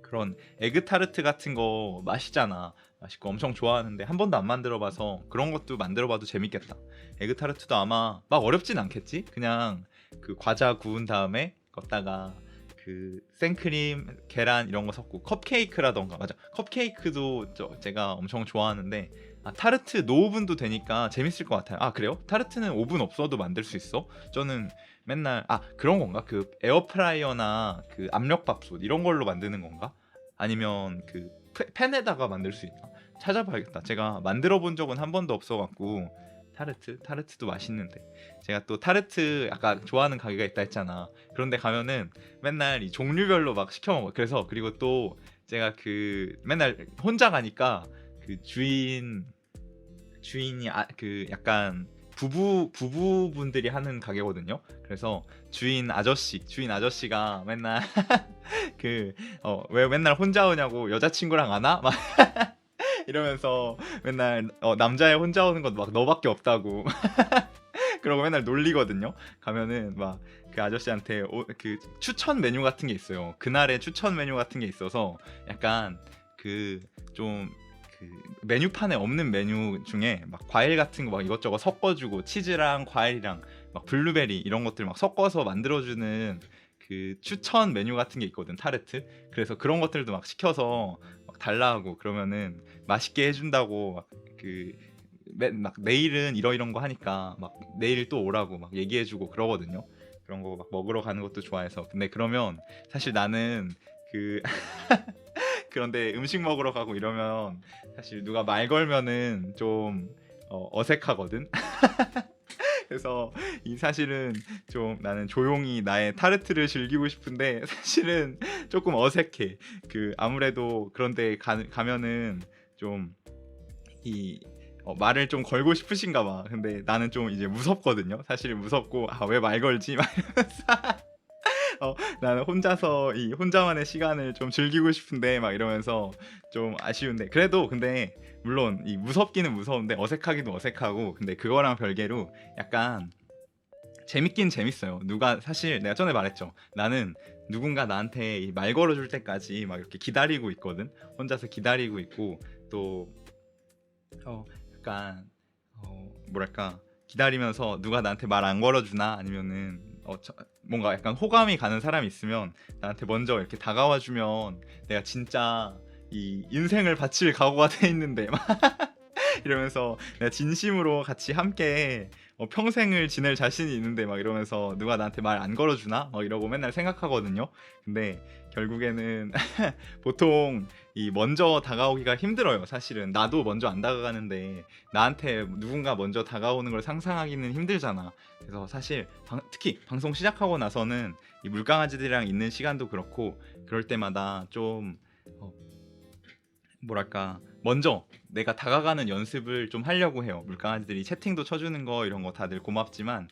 그런 에그 타르트 같은 거 맛있고 엄청 좋아하는데 한 번도 안 만들어 봐서 그런 것도 만들어 봐도 재밌겠다. 에그 타르트도 아마 막 어렵진 않겠지? 그냥 그 과자 구운 다음에 걷다가 그 생크림, 계란 이런 거 섞고 컵케이크라던가 맞아 컵케이크도 제가 엄청 좋아하는데 타르트 노오븐도 되니까 재밌을 것 같아요. 아 그래요? 타르트는 오븐 없어도 만들 수 있어? 저는 맨날 그런 건가? 그 에어프라이어나 그 압력밥솥 이런 걸로 만드는 건가? 아니면 그 팬에다가 만들 수 있나? 찾아봐야겠다. 제가 만들어 본 적은 한 번도 없어갖고 타르트도 맛있는데 제가 또 타르트 아까 좋아하는 가게가 있다 했잖아. 그런데 가면은 맨날 이 종류별로 막 시켜 먹어. 그래서 그리고 또 제가 그 맨날 혼자 가니까 그 주인이 그 약간 부부분들이 하는 가게거든요. 그래서 주인 아저씨가 맨날 그 왜 맨날 혼자 오냐고 여자친구랑 안 와? 막 이러면서 맨날 남자애 혼자 오는 건 막 너밖에 없다고 그러고 맨날 놀리거든요. 가면은 막 그 아저씨한테 그 추천 메뉴 같은 게 있어요. 그날의 추천 메뉴 같은 게 있어서 약간 그 좀 그 메뉴판에 없는 메뉴 중에 막 과일 같은 거 막 이것저것 섞어주고 치즈랑 과일이랑 막 블루베리 이런 것들 막 섞어서 만들어주는 그 추천 메뉴 같은 게 있거든 타르트. 그래서 그런 것들도 막 시켜서 막 달라 하고 그러면은 맛있게 해준다고 막 내일은 이런 거 하니까 막 내일 또 오라고 막 얘기해주고 그러거든요. 그런 거 막 먹으러 가는 것도 좋아해서. 근데 그러면 사실 나는 그 그런데 음식 먹으러 가고 이러면 사실 누가 말 걸면은 좀 어색하거든. 그래서 이 사실은 좀 나는 조용히 나의 타르트를 즐기고 싶은데 사실은 조금 어색해. 그 아무래도 그런데 가면은 좀 이 말을 좀 걸고 싶으신가 봐. 근데 나는 좀 이제 무섭거든요. 사실 무섭고 왜 말 걸지? 막 이러면서 나는 혼자서 이 혼자만의 시간을 좀 즐기고 싶은데 막 이러면서 좀 아쉬운데 그래도 근데 물론 이 무섭기는 무서운데 어색하기도 어색하고 근데 그거랑 별개로 약간 재밌긴 재밌어요. 누가 사실 내가 전에 말했죠. 나는 누군가 나한테 이말 걸어줄 때까지 막 이렇게 기다리고 있거든. 혼자서 기다리고 있고 또 약간 뭐랄까 기다리면서 누가 나한테 말 안 걸어주나 아니면은 뭔가 약간 호감이 가는 사람이 있으면 나한테 먼저 이렇게 다가와 주면 내가 진짜 이 인생을 바칠 각오가 돼 있는데 막 이러면서 내가 진심으로 같이 함께 평생을 지낼 자신이 있는데 막 이러면서 누가 나한테 말 안 걸어주나 이러고 맨날 생각하거든요. 근데 결국에는 보통 이 먼저 다가오기가 힘들어요. 사실은 나도 먼저 안 다가가는데 나한테 누군가 먼저 다가오는 걸 상상하기는 힘들잖아. 그래서 사실 특히 방송 시작하고 나서는 이 물강아지들이랑 있는 시간도 그렇고 그럴 때마다 좀 뭐랄까 먼저 내가 다가가는 연습을 좀 하려고 해요. 물강아지들이 채팅도 쳐주는 거 이런 거 다들 고맙지만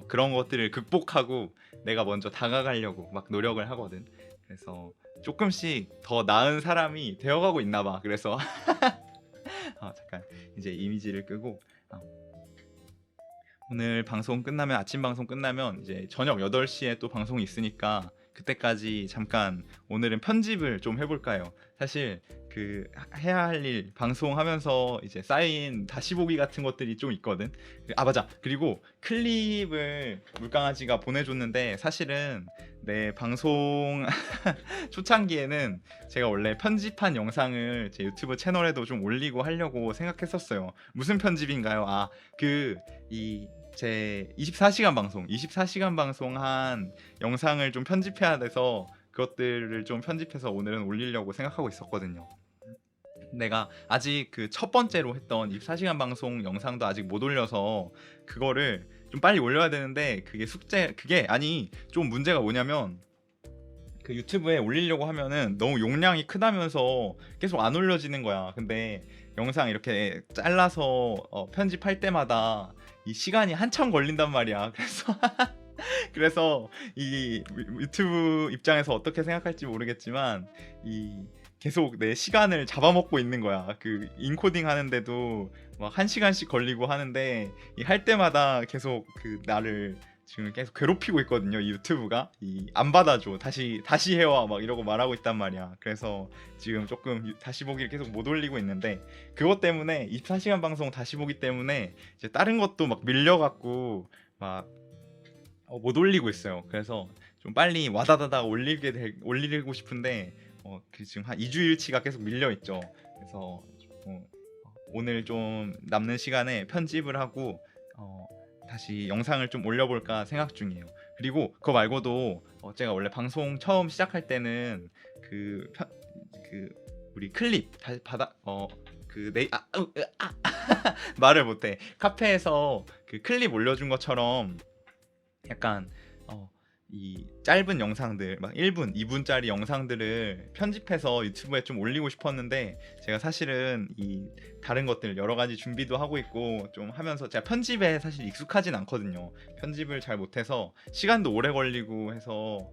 그런 것들을 극복하고 내가 먼저 다가가려고 막 노력을 하거든. 그래서 조금씩 더 나은 사람이 되어가고 있나 봐. 그래서 잠깐 이제 이미지를 끄고 오늘 방송 끝나면 아침 방송 끝나면 이제 저녁 8시에 또 방송이 있으니까 그때까지 잠깐 오늘은 편집을 좀 해볼까요? 사실 그 해야 할 일 방송하면서 이제 쌓인 다시 보기 같은 것들이 좀 있거든. 맞아. 그리고 클립을 물강아지가 보내줬는데 사실은 내 방송 초창기에는 제가 원래 편집한 영상을 제 유튜브 채널에도 좀 올리고 하려고 생각했었어요. 무슨 편집인가요? 제 24시간 방송한 영상을 좀 편집해야 돼서 그것들을 좀 편집해서 오늘은 올리려고 생각하고 있었거든요. 내가 아직 그 첫 번째로 했던 24시간 방송 영상도 아직 못 올려서 그거를 좀 빨리 올려야 되는데 그게 좀 문제가 뭐냐면 그 유튜브에 올리려고 하면은 너무 용량이 크다면서 계속 안 올려지는 거야. 근데 영상 이렇게 잘라서 편집할 때마다 이 시간이 한참 걸린단 말이야. 그래서 이 유튜브 입장에서 어떻게 생각할지 모르겠지만 이 계속 내 시간을 잡아먹고 있는 거야. 그 인코딩 하는데도 막 1시간씩 걸리고 하는데 이 할 때마다 계속 그 나를 지금 계속 괴롭히고 있거든요. 이 유튜브가 안 받아줘. 다시 해와 막 이러고 말하고 있단 말이야. 그래서 지금 조금 다시 보기를 계속 못 올리고 있는데 그것 때문에 24시간 방송 다시 보기 때문에 이제 다른 것도 막 밀려갖고 막 못 올리고 있어요. 그래서 좀 빨리 와다다다 올리고 싶은데 그 지금 한 2주일치가 계속 밀려 있죠. 그래서 오늘 좀 남는 시간에 편집을 하고 다시 영상을 좀 올려볼까 생각 중이에요. 그리고 그거 말고도 제가 원래 방송 처음 시작할 때는 그 우리 클립 다시 말을 못해. 카페에서 그 클립 올려준 것처럼 약간 이 짧은 영상들 막 1분, 2분짜리 영상들을 편집해서 유튜브에 좀 올리고 싶었는데 제가 사실은 이 다른 것들 여러 가지 준비도 하고 있고 좀 하면서 제가 편집에 사실 익숙하진 않거든요. 편집을 잘 못해서 시간도 오래 걸리고 해서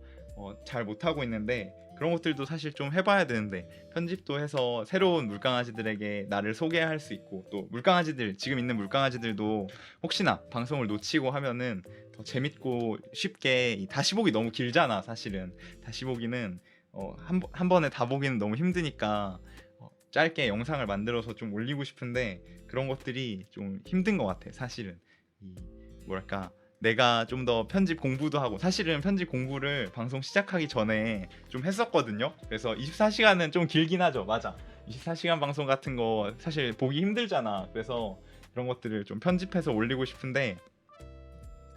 잘 못하고 있는데 그런 것들도 사실 좀 해봐야 되는데 편집도 해서 새로운 물강아지들에게 나를 소개할 수 있고 또 물강아지들 지금 있는 물강아지들도 혹시나 방송을 놓치고 하면은 더 재밌고 쉽게 다시 보기 너무 길잖아. 사실은 다시 보기는 한 번에 다 보기는 너무 힘드니까 짧게 영상을 만들어서 좀 올리고 싶은데 그런 것들이 좀 힘든 것 같아. 사실은 뭐랄까 내가 좀 더 편집 공부도 하고 사실은 편집 공부를 방송 시작하기 전에 좀 했었거든요. 그래서 24시간은 좀 길긴 하죠. 맞아. 24시간 방송 같은 거 사실 보기 힘들잖아. 그래서 그런 것들을 좀 편집해서 올리고 싶은데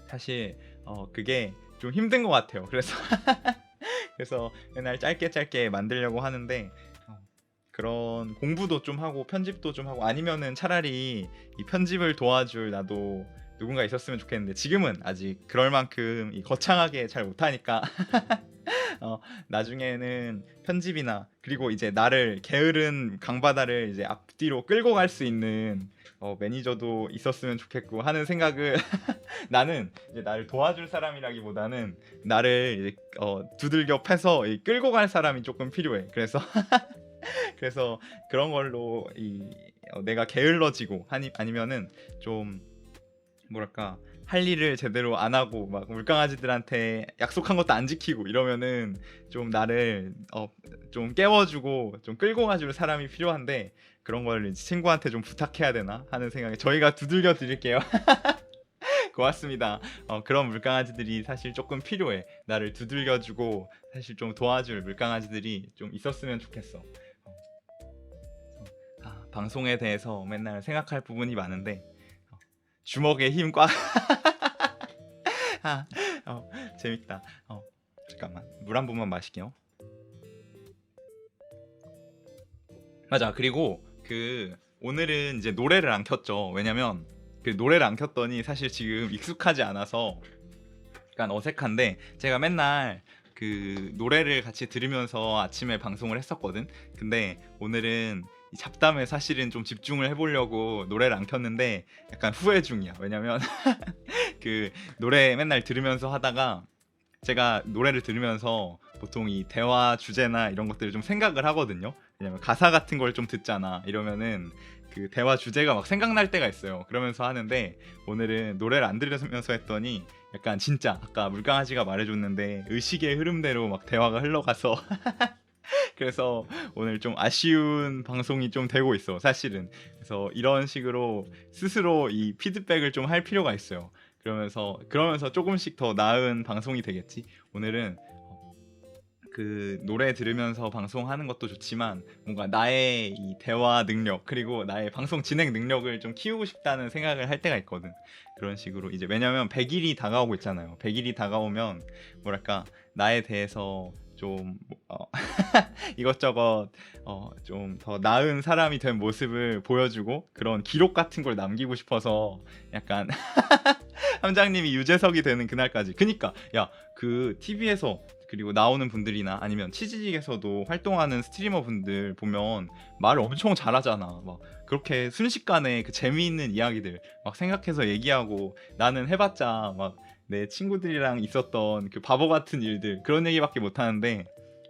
사실 그게 좀 힘든 것 같아요. 그래서 맨날 짧게 만들려고 하는데 그런 공부도 좀 하고 편집도 좀 하고 아니면은 차라리 이 편집을 도와줄 나도 누군가 있었으면 좋겠는데 지금은 아직 그럴 만큼 거창하게 잘 못하니까 나중에는 편집이나 그리고 이제 나를 게으른 강바다를 이제 앞뒤로 끌고 갈 수 있는 매니저도 있었으면 좋겠고 하는 생각을 나는 이제 나를 도와줄 사람이라기보다는 나를 이제 두들겨 패서 끌고 갈 사람이 조금 필요해. 그래서 그런 걸로 내가 게을러지고 아니면은 좀 뭐랄까 할 일을 제대로 안 하고 막 물강아지들한테 약속한 것도 안 지키고 이러면은 좀 나를 좀 깨워주고 좀 끌고 가줄 사람이 필요한데 그런 걸 친구한테 좀 부탁해야 되나 하는 생각에 저희가 두들겨 드릴게요. 고맙습니다. 그런 물강아지들이 사실 조금 필요해. 나를 두들겨주고 사실 좀 도와줄 물강아지들이 좀 있었으면 좋겠어. 방송에 대해서 맨날 생각할 부분이 많은데 주먹에 힘 꽉. 재밌다. 잠깐만 물 한 번만 마실게요. 맞아. 그리고 오늘은 이제 노래를 안 켰죠. 왜냐면 그 노래를 안 켰더니 사실 지금 익숙하지 않아서 약간 어색한데 제가 맨날 그 노래를 같이 들으면서 아침에 방송을 했었거든. 근데 오늘은 이 잡담에 사실은 좀 집중을 해보려고 노래를 안 켰는데 약간 후회 중이야. 왜냐면 그 노래 맨날 들으면서 하다가 제가 노래를 들으면서 보통 이 대화 주제나 이런 것들을 좀 생각을 하거든요. 왜냐면 가사 같은 걸 좀 듣잖아. 이러면은 그 대화 주제가 막 생각날 때가 있어요. 그러면서 하는데 오늘은 노래를 안 들으면서 했더니 약간 진짜 아까 물강아지가 말해줬는데 의식의 흐름대로 막 대화가 흘러가서 그래서 오늘 좀 아쉬운 방송이 좀 되고 있어. 사실은. 그래서 이런 식으로 스스로 이 피드백을 좀 할 필요가 있어요. 그러면서 조금씩 더 나은 방송이 되겠지. 오늘은 그 노래 들으면서 방송하는 것도 좋지만 뭔가 나의 이 대화 능력 그리고 나의 방송 진행 능력을 좀 키우고 싶다는 생각을 할 때가 있거든. 그런 식으로 이제 왜냐면 100일이 다가오고 있잖아요. 100일이 다가오면 뭐랄까 나에 대해서 좀 이것저것 좀 더 나은 사람이 된 모습을 보여주고 그런 기록 같은 걸 남기고 싶어서 약간 함장님이 유재석이 되는 그날까지. 그니까 야 그 TV에서 그리고 나오는 분들이나 아니면 치즈직에서도 활동하는 스트리머 분들 보면 말을 엄청 잘하잖아. 막 그렇게 순식간에 그 재미있는 이야기들 막 생각해서 얘기하고 나는 해봤자 막 내 친구들이랑 있었던 그 바보 같은 일들 그런 얘기밖에 못하는데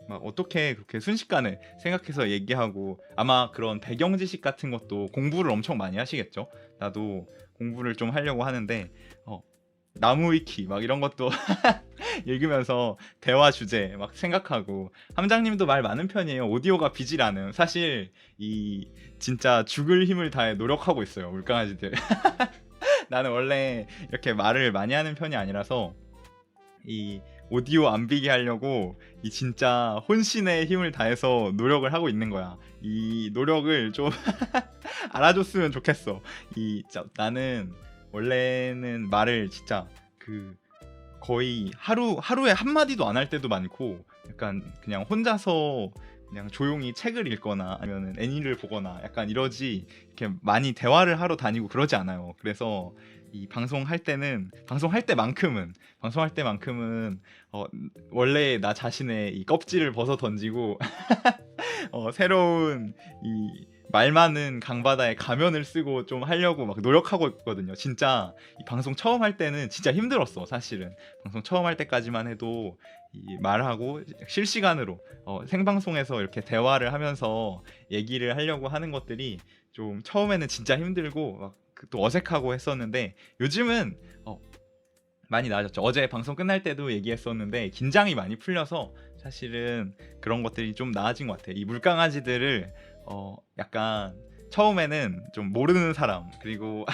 막 어떻게 그렇게 순식간에 생각해서 얘기하고 아마 그런 배경 지식 같은 것도 공부를 엄청 많이 하시겠죠. 나도 공부를 좀 하려고 하는데 나무 위키 막 이런 것도 읽으면서 대화 주제 막 생각하고 함장님도 말 많은 편이에요. 오디오가 비질 않음. 사실 이 진짜 죽을 힘을 다해 노력하고 있어요. 물강아지들. 나는 원래 이렇게 말을 많이 하는 편이 아니라서 이 오디오 안 비게 하려고 이 진짜 혼신의 힘을 다해서 노력을 하고 있는 거야. 이 노력을 좀 알아줬으면 좋겠어. 나는 원래는 말을 진짜 그 거의 하루에 한마디도 안 할 때도 많고, 약간 그냥 혼자서 그냥 조용히 책을 읽거나 아니면 애니를 보거나 약간 이러지, 이렇게 많이 대화를 하러 다니고 그러지 않아요. 그래서 이 방송할 때만큼은 원래 나 자신의 이 껍질을 벗어 던지고 새로운 이 말 많은 강바다에 가면을 쓰고 좀 하려고 막 노력하고 있거든요. 진짜 이 방송 처음 할 때는 진짜 힘들었어. 사실은 방송 처음 할 때까지만 해도 이 말하고 실시간으로 생방송에서 이렇게 대화를 하면서 얘기를 하려고 하는 것들이 좀 처음에는 진짜 힘들고 막 또 어색하고 했었는데, 요즘은 많이 나아졌죠. 어제 방송 끝날 때도 얘기했었는데 긴장이 많이 풀려서 사실은 그런 것들이 좀 나아진 것 같아요. 이 물강아지들을 약간 처음에는 좀 모르는 사람, 그리고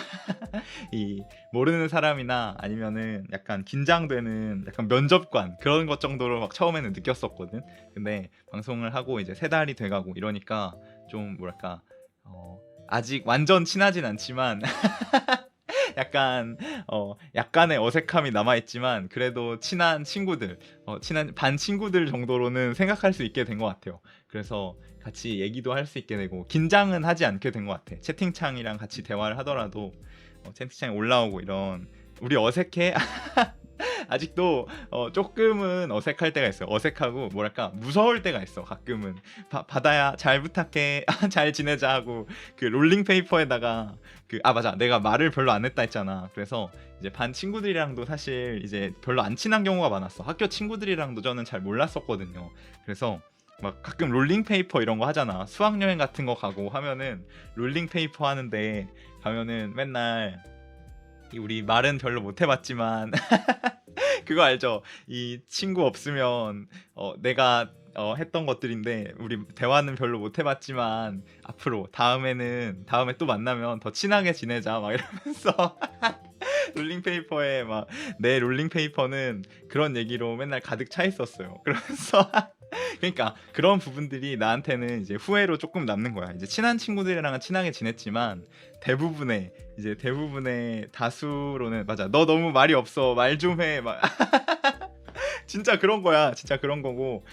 이 모르는 사람이나 아니면은 약간 긴장되는 약간 면접관 그런 것 정도로 막 처음에는 느꼈었거든. 근데 방송을 하고 이제 3달이 돼가고 이러니까 좀 뭐랄까 아직 완전 친하진 않지만 약간의 어색함이 남아있지만 그래도 친한 친구들, 친한 반 친구들 정도로는 생각할 수 있게 된 것 같아요. 그래서 같이 얘기도 할 수 있게 되고 긴장은 하지 않게 된 것 같아. 채팅창이랑 같이 대화를 하더라도 채팅창에 올라오고 이런, 우리 어색해? 아직도 조금은 어색할 때가 있어요. 어색하고 뭐랄까 무서울 때가 있어. 가끔은 바다야 잘 부탁해 잘 지내자 하고 그 롤링페이퍼에다가 맞아, 내가 말을 별로 안 했다 했잖아. 그래서 이제 반 친구들이랑도 사실 이제 별로 안 친한 경우가 많았어. 학교 친구들이랑도 저는 잘 몰랐었거든요. 그래서 막 가끔 롤링페이퍼 이런 거 하잖아. 수학여행 같은 거 가고 하면은 롤링페이퍼 하는데 가면은 맨날 우리 말은 별로 못 해봤지만 그거 알죠? 이 친구 없으면 내가 했던 것들인데 우리 대화는 별로 못 해봤지만 앞으로 다음에 또 만나면 더 친하게 지내자 막 이러면서 롤링페이퍼에 막 내 롤링페이퍼는 그런 얘기로 맨날 가득 차 있었어요. 그러면서 그러니까 그런 부분들이 나한테는 이제 후회로 조금 남는 거야. 이제 친한 친구들이랑은 친하게 지냈지만 대부분의 다수로는 맞아, 너 너무 말이 없어, 말 좀 해, 막 진짜 그런 거야. 진짜 그런 거고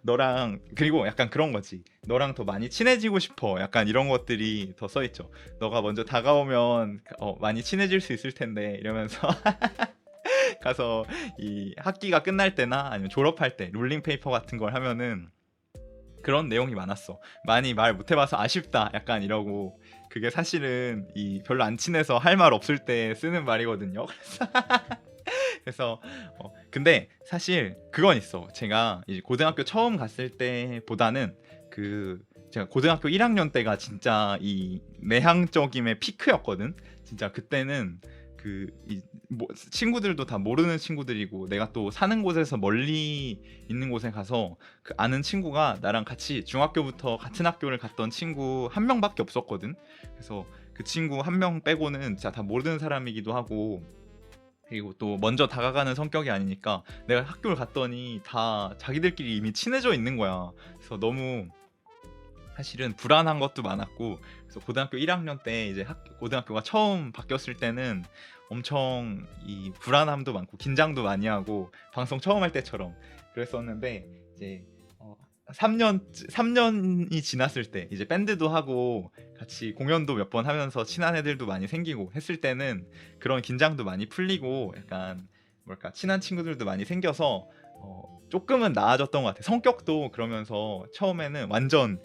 너랑, 그리고 약간 그런 거지, 너랑 더 많이 친해지고 싶어, 약간 이런 것들이 더 써있죠. 너가 먼저 다가오면 많이 친해질 수 있을 텐데 이러면서 가서 이 학기가 끝날 때나 아니면 졸업할 때 롤링페이퍼 같은 걸 하면은 그런 내용이 많았어. 많이 말 못해봐서 아쉽다 약간 이러고, 그게 사실은 이 별로 안 친해서 할 말 없을 때 쓰는 말이거든요. 그래서 근데 사실 그건 있어. 제가 이제 고등학교 처음 갔을 때보다는 제가 고등학교 1학년 때가 진짜 이 내향적임의 피크였거든. 진짜 그때는 친구들도 다 모르는 친구들이고 내가 또 사는 곳에서 멀리 있는 곳에 가서 그 아는 친구가 나랑 같이 중학교부터 같은 학교를 갔던 친구 한 명밖에 없었거든. 그래서 그 친구 한 명 빼고는 진짜 다 모르는 사람이기도 하고, 그리고 또 먼저 다가가는 성격이 아니니까 내가 학교를 갔더니 다 자기들끼리 이미 친해져 있는 거야. 그래서 너무 사실은 불안한 것도 많았고, 그래서 고등학교 1학년 때 이제 고등학교가 처음 바뀌었을 때는 엄청 이 불안함도 많고 긴장도 많이 하고 방송 처음 할 때처럼 그랬었는데, 이제 3년이 지났을 때 이제 밴드도 하고 같이 공연도 몇 번 하면서 친한 애들도 많이 생기고 했을 때는 그런 긴장도 많이 풀리고 약간 뭐랄까 친한 친구들도 많이 생겨서 조금은 나아졌던 것 같아. 성격도 그러면서 처음에는 완전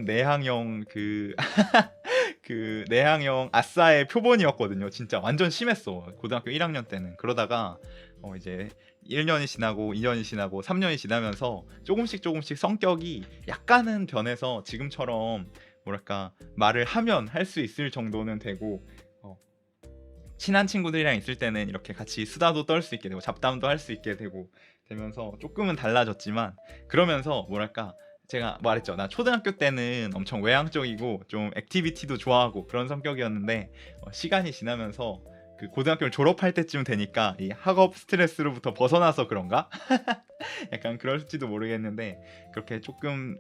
내향형 그 내향형 아싸의 표본이었거든요. 진짜 완전 심했어 고등학교 1학년 때는. 그러다가 이제 1년이 지나고 2년이 지나고 3년이 지나면서 조금씩 성격이 약간은 변해서 지금처럼 뭐랄까 말을 하면 할 수 있을 정도는 되고, 친한 친구들이랑 있을 때는 이렇게 같이 수다도 떨 수 있게 되고 잡담도 할 수 있게 되면서 조금은 달라졌지만, 그러면서 뭐랄까 제가 말했죠. 나 초등학교 때는 엄청 외향적이고 좀 액티비티도 좋아하고 그런 성격이었는데 시간이 지나면서 그 고등학교를 졸업할 때쯤 되니까 이 학업 스트레스로부터 벗어나서 그런가? 약간 그럴지도 모르겠는데 그렇게 조금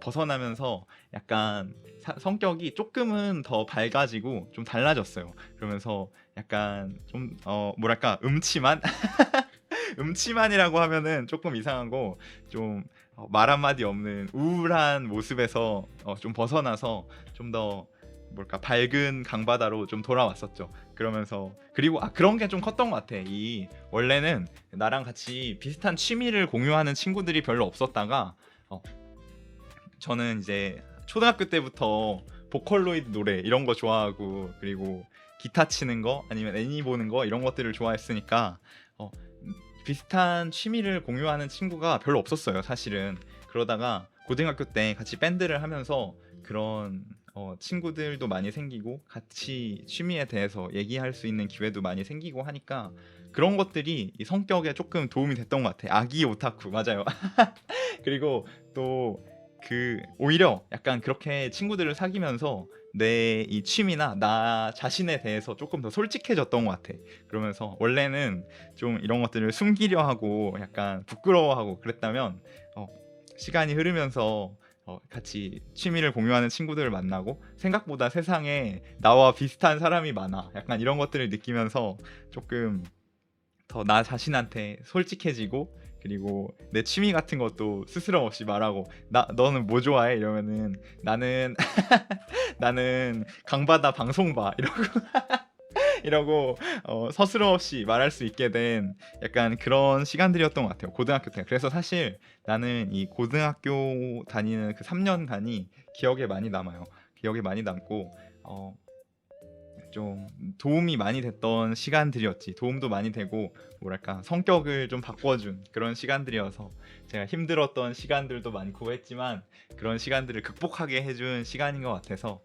벗어나면서 약간 성격이 조금은 더 밝아지고 좀 달라졌어요. 그러면서 약간 좀 뭐랄까 음침한 음침한이라고 하면은 조금 이상하고 좀 말 한마디 없는 우울한 모습에서 좀 벗어나서 좀 더 뭘까 밝은 강바다로 좀 돌아왔었죠. 그러면서 그리고 그런 게 좀 컸던 것 같아. 이 원래는 나랑 같이 비슷한 취미를 공유하는 친구들이 별로 없었다가 저는 이제 초등학교 때부터 보컬로이드 노래 이런 거 좋아하고 그리고 기타 치는 거 아니면 애니 보는 거 이런 것들을 좋아했으니까 비슷한 취미를 공유하는 친구가 별로 없었어요, 사실은. 그러다가 고등학교 때 같이 밴드를 하면서 그런 친구들도 많이 생기고 같이 취미에 대해서 얘기할 수 있는 기회도 많이 생기고 하니까 그런 것들이 이 성격에 조금 도움이 됐던 것 같아. 아기 오타쿠 맞아요. 그리고 또 그 오히려 약간 그렇게 친구들을 사귀면서 내 이 취미나 나 자신에 대해서 조금 더 솔직해졌던 것 같아. 그러면서 원래는 좀 이런 것들을 숨기려 하고 약간 부끄러워하고 그랬다면 시간이 흐르면서 같이 취미를 공유하는 친구들을 만나고 생각보다 세상에 나와 비슷한 사람이 많아. 약간 이런 것들을 느끼면서 조금 더 나 자신한테 솔직해지고 그리고 내 취미 같은 것도 스스럼 없이 말하고 너는 뭐 좋아해? 이러면은 나는 나는 강바다 방송 봐 이러고 이러고 서스럼 없이 말할 수 있게 된 약간 그런 시간들이었던 것 같아요. 고등학교 때. 그래서 사실 나는 이 고등학교 다니는 그 3년간이 기억에 많이 남아요. 기억에 많이 남고 좀 도움이 많이 됐던 시간들이었지. 도움도 많이 되고 뭐랄까 성격을 좀 바꿔준 그런 시간들이어서 제가 힘들었던 시간들도 많고 했지만 그런 시간들을 극복하게 해준 시간인 것 같아서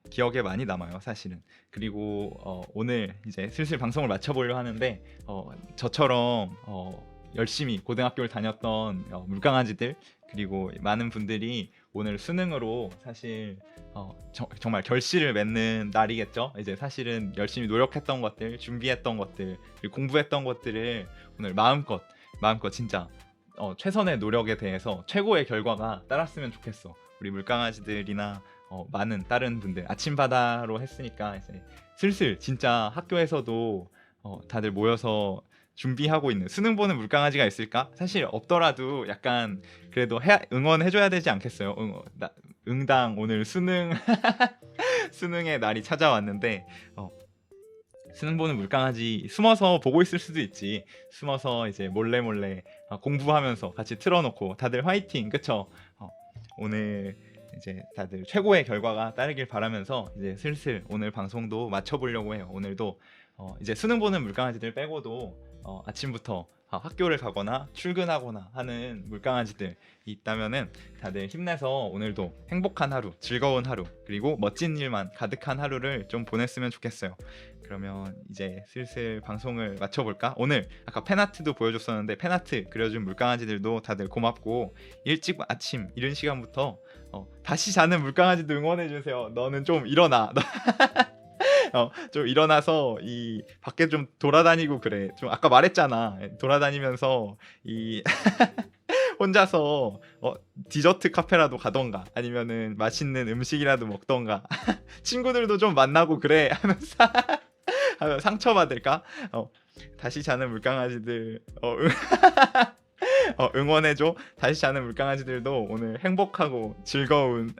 기억에 많이 남아요, 사실은. 그리고 오늘 이제 슬슬 방송을 마쳐보려 하는데 저처럼 열심히 고등학교를 다녔던 물강아지들 그리고 많은 분들이 오늘 수능으로 사실 정말 결실을 맺는 날이겠죠. 이제 사실은 열심히 노력했던 것들, 준비했던 것들, 그리고 공부했던 것들을 오늘 마음껏 진짜 최선의 노력에 대해서 최고의 결과가 따랐으면 좋겠어. 우리 물강아지들이나 많은 다른 분들 아침바다로 했으니까 이제 슬슬 진짜 학교에서도 다들 모여서 준비하고 있는 수능 보는 물강아지가 있을까? 사실 없더라도 약간 그래도 응원해줘야 되지 않겠어요? 응당 오늘 수능 수능의 날이 찾아왔는데 수능 보는 물강아지 숨어서 보고 있을 수도 있지. 숨어서 이제 몰래 공부하면서 같이 틀어놓고 다들 화이팅 그쵸? 오늘 이제 다들 최고의 결과가 따르길 바라면서 이제 슬슬 오늘 방송도 마쳐보려고 해요. 오늘도 이제 수능 보는 물강아지들 빼고도 아침부터 학교를 가거나 출근하거나 하는 물강아지들 있다면은 다들 힘내서 오늘도 행복한 하루, 즐거운 하루, 그리고 멋진 일만 가득한 하루를 좀 보냈으면 좋겠어요. 그러면 이제 슬슬 방송을 마쳐볼까? 오늘 아까 팬아트도 보여줬었는데 팬아트 그려준 물강아지들도 다들 고맙고 일찍 아침 이른 시간부터 다시 자는 물강아지도 응원해주세요. 너는 좀 일어나. 좀 일어나서 이 밖에 좀 돌아다니고 그래. 좀 아까 말했잖아. 돌아다니면서 이 혼자서 디저트 카페라도 가던가 아니면은 맛있는 음식이라도 먹던가 친구들도 좀 만나고 그래 하면서 상처받을까? 다시 자는 물강아지들 응원해줘. 다시 자는 물강아지들도 오늘 행복하고 즐거운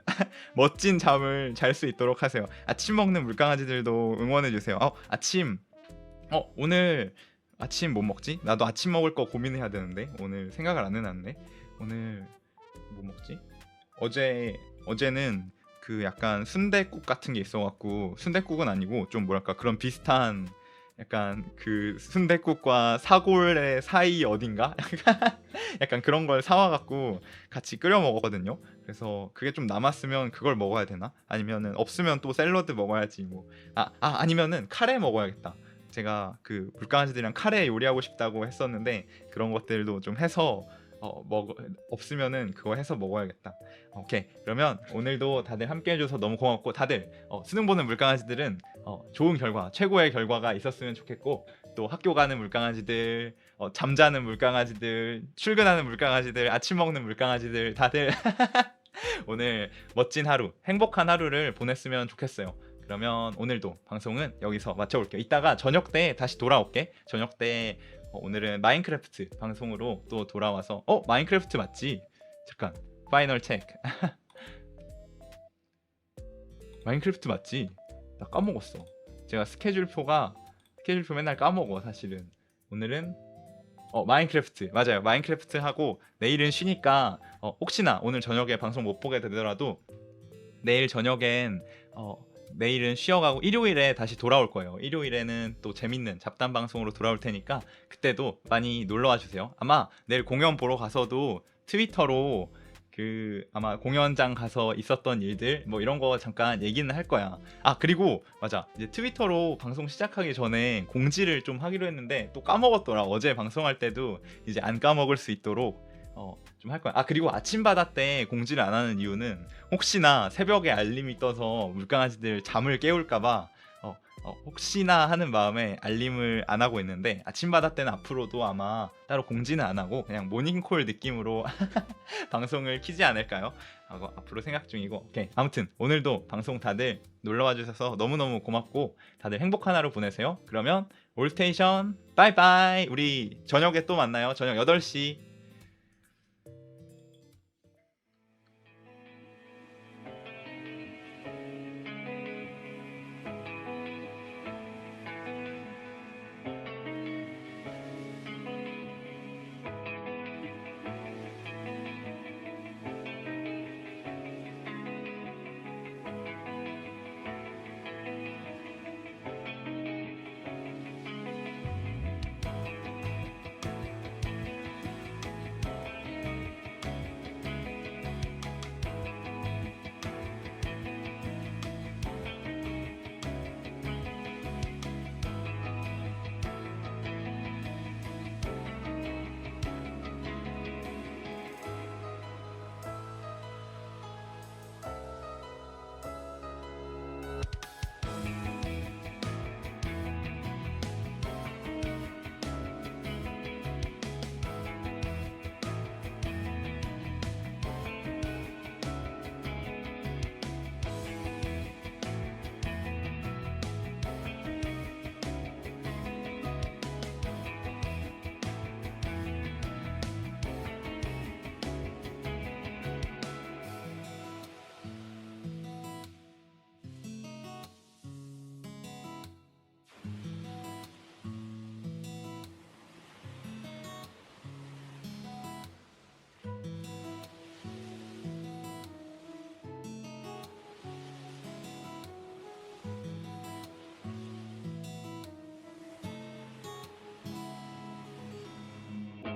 멋진 잠을 잘 수 있도록 하세요. 아침 먹는 물강아지들도 응원해주세요. 아침 오늘 아침 뭐 먹지? 나도 아침 먹을 거 고민해야 되는데 오늘 생각을 안 해놨네. 오늘 뭐 먹지? 어제는 그 약간 순댓국 같은 게 있어갖고 순댓국은 아니고 좀 뭐랄까 그런 비슷한 약간 그 순댓국과 사골의 사이 어딘가? 약간 그런 걸 사와갖고 같이 끓여 먹었거든요. 그래서 그게 좀 남았으면 그걸 먹어야 되나? 아니면은 없으면 또 샐러드 먹어야지 뭐. 아니면은 카레 먹어야겠다. 제가 그 물강아지들이랑 카레 요리하고 싶다고 했었는데 그런 것들도 좀 해서 없으면은 그거 해서 먹어야겠다. 오케이. 그러면 오늘도 다들 함께 해줘서 너무 고맙고 다들 수능 보는 물강아지들은 좋은 결과, 최고의 결과가 있었으면 좋겠고, 또 학교 가는 물강아지들, 잠자는 물강아지들, 출근하는 물강아지들, 아침 먹는 물강아지들 다들 오늘 멋진 하루, 행복한 하루를 보냈으면 좋겠어요. 그러면 오늘도 방송은 여기서 마쳐볼게요. 이따가 저녁 때 다시 돌아올게. 저녁 때 오늘은 마인크래프트 방송으로 또 돌아와서 마인크래프트 맞지? 잠깐 파이널 체크. 마인크래프트 맞지? 나 까먹었어. 제가 스케줄표 맨날 까먹어 사실은. 오늘은 마인크래프트 맞아요. 마인크래프트 하고 내일은 쉬니까 혹시나 오늘 저녁에 방송 못 보게 되더라도 내일 저녁엔 내일은 쉬어가고 일요일에 다시 돌아올 거예요. 일요일에는 또 재밌는 잡담 방송으로 돌아올 테니까 그때도 많이 놀러와 주세요. 아마 내일 공연 보러 가서도 트위터로 아마 공연장 가서 있었던 일들 뭐 이런 거 잠깐 얘기는 할 거야. 그리고 맞아, 이제 트위터로 방송 시작하기 전에 공지를 좀 하기로 했는데 또 까먹었더라. 어제 방송할 때도 이제 안 까먹을 수 있도록 좀 할 거야. 그리고 아침바다 때 공지를 안 하는 이유는 혹시나 새벽에 알림이 떠서 물강아지들 잠을 깨울까봐 혹시나 하는 마음에 알림을 안 하고 있는데, 아침바다 때는 앞으로도 아마 따로 공지는 안 하고 그냥 모닝콜 느낌으로 방송을 키지 않을까요? 하고 앞으로 생각 중이고. 오케이. 아무튼 오늘도 방송 다들 놀러와 주셔서 너무너무 고맙고 다들 행복한 하루 보내세요. 그러면 올스테이션 바이바이. 우리 저녁에 또 만나요. 저녁 8시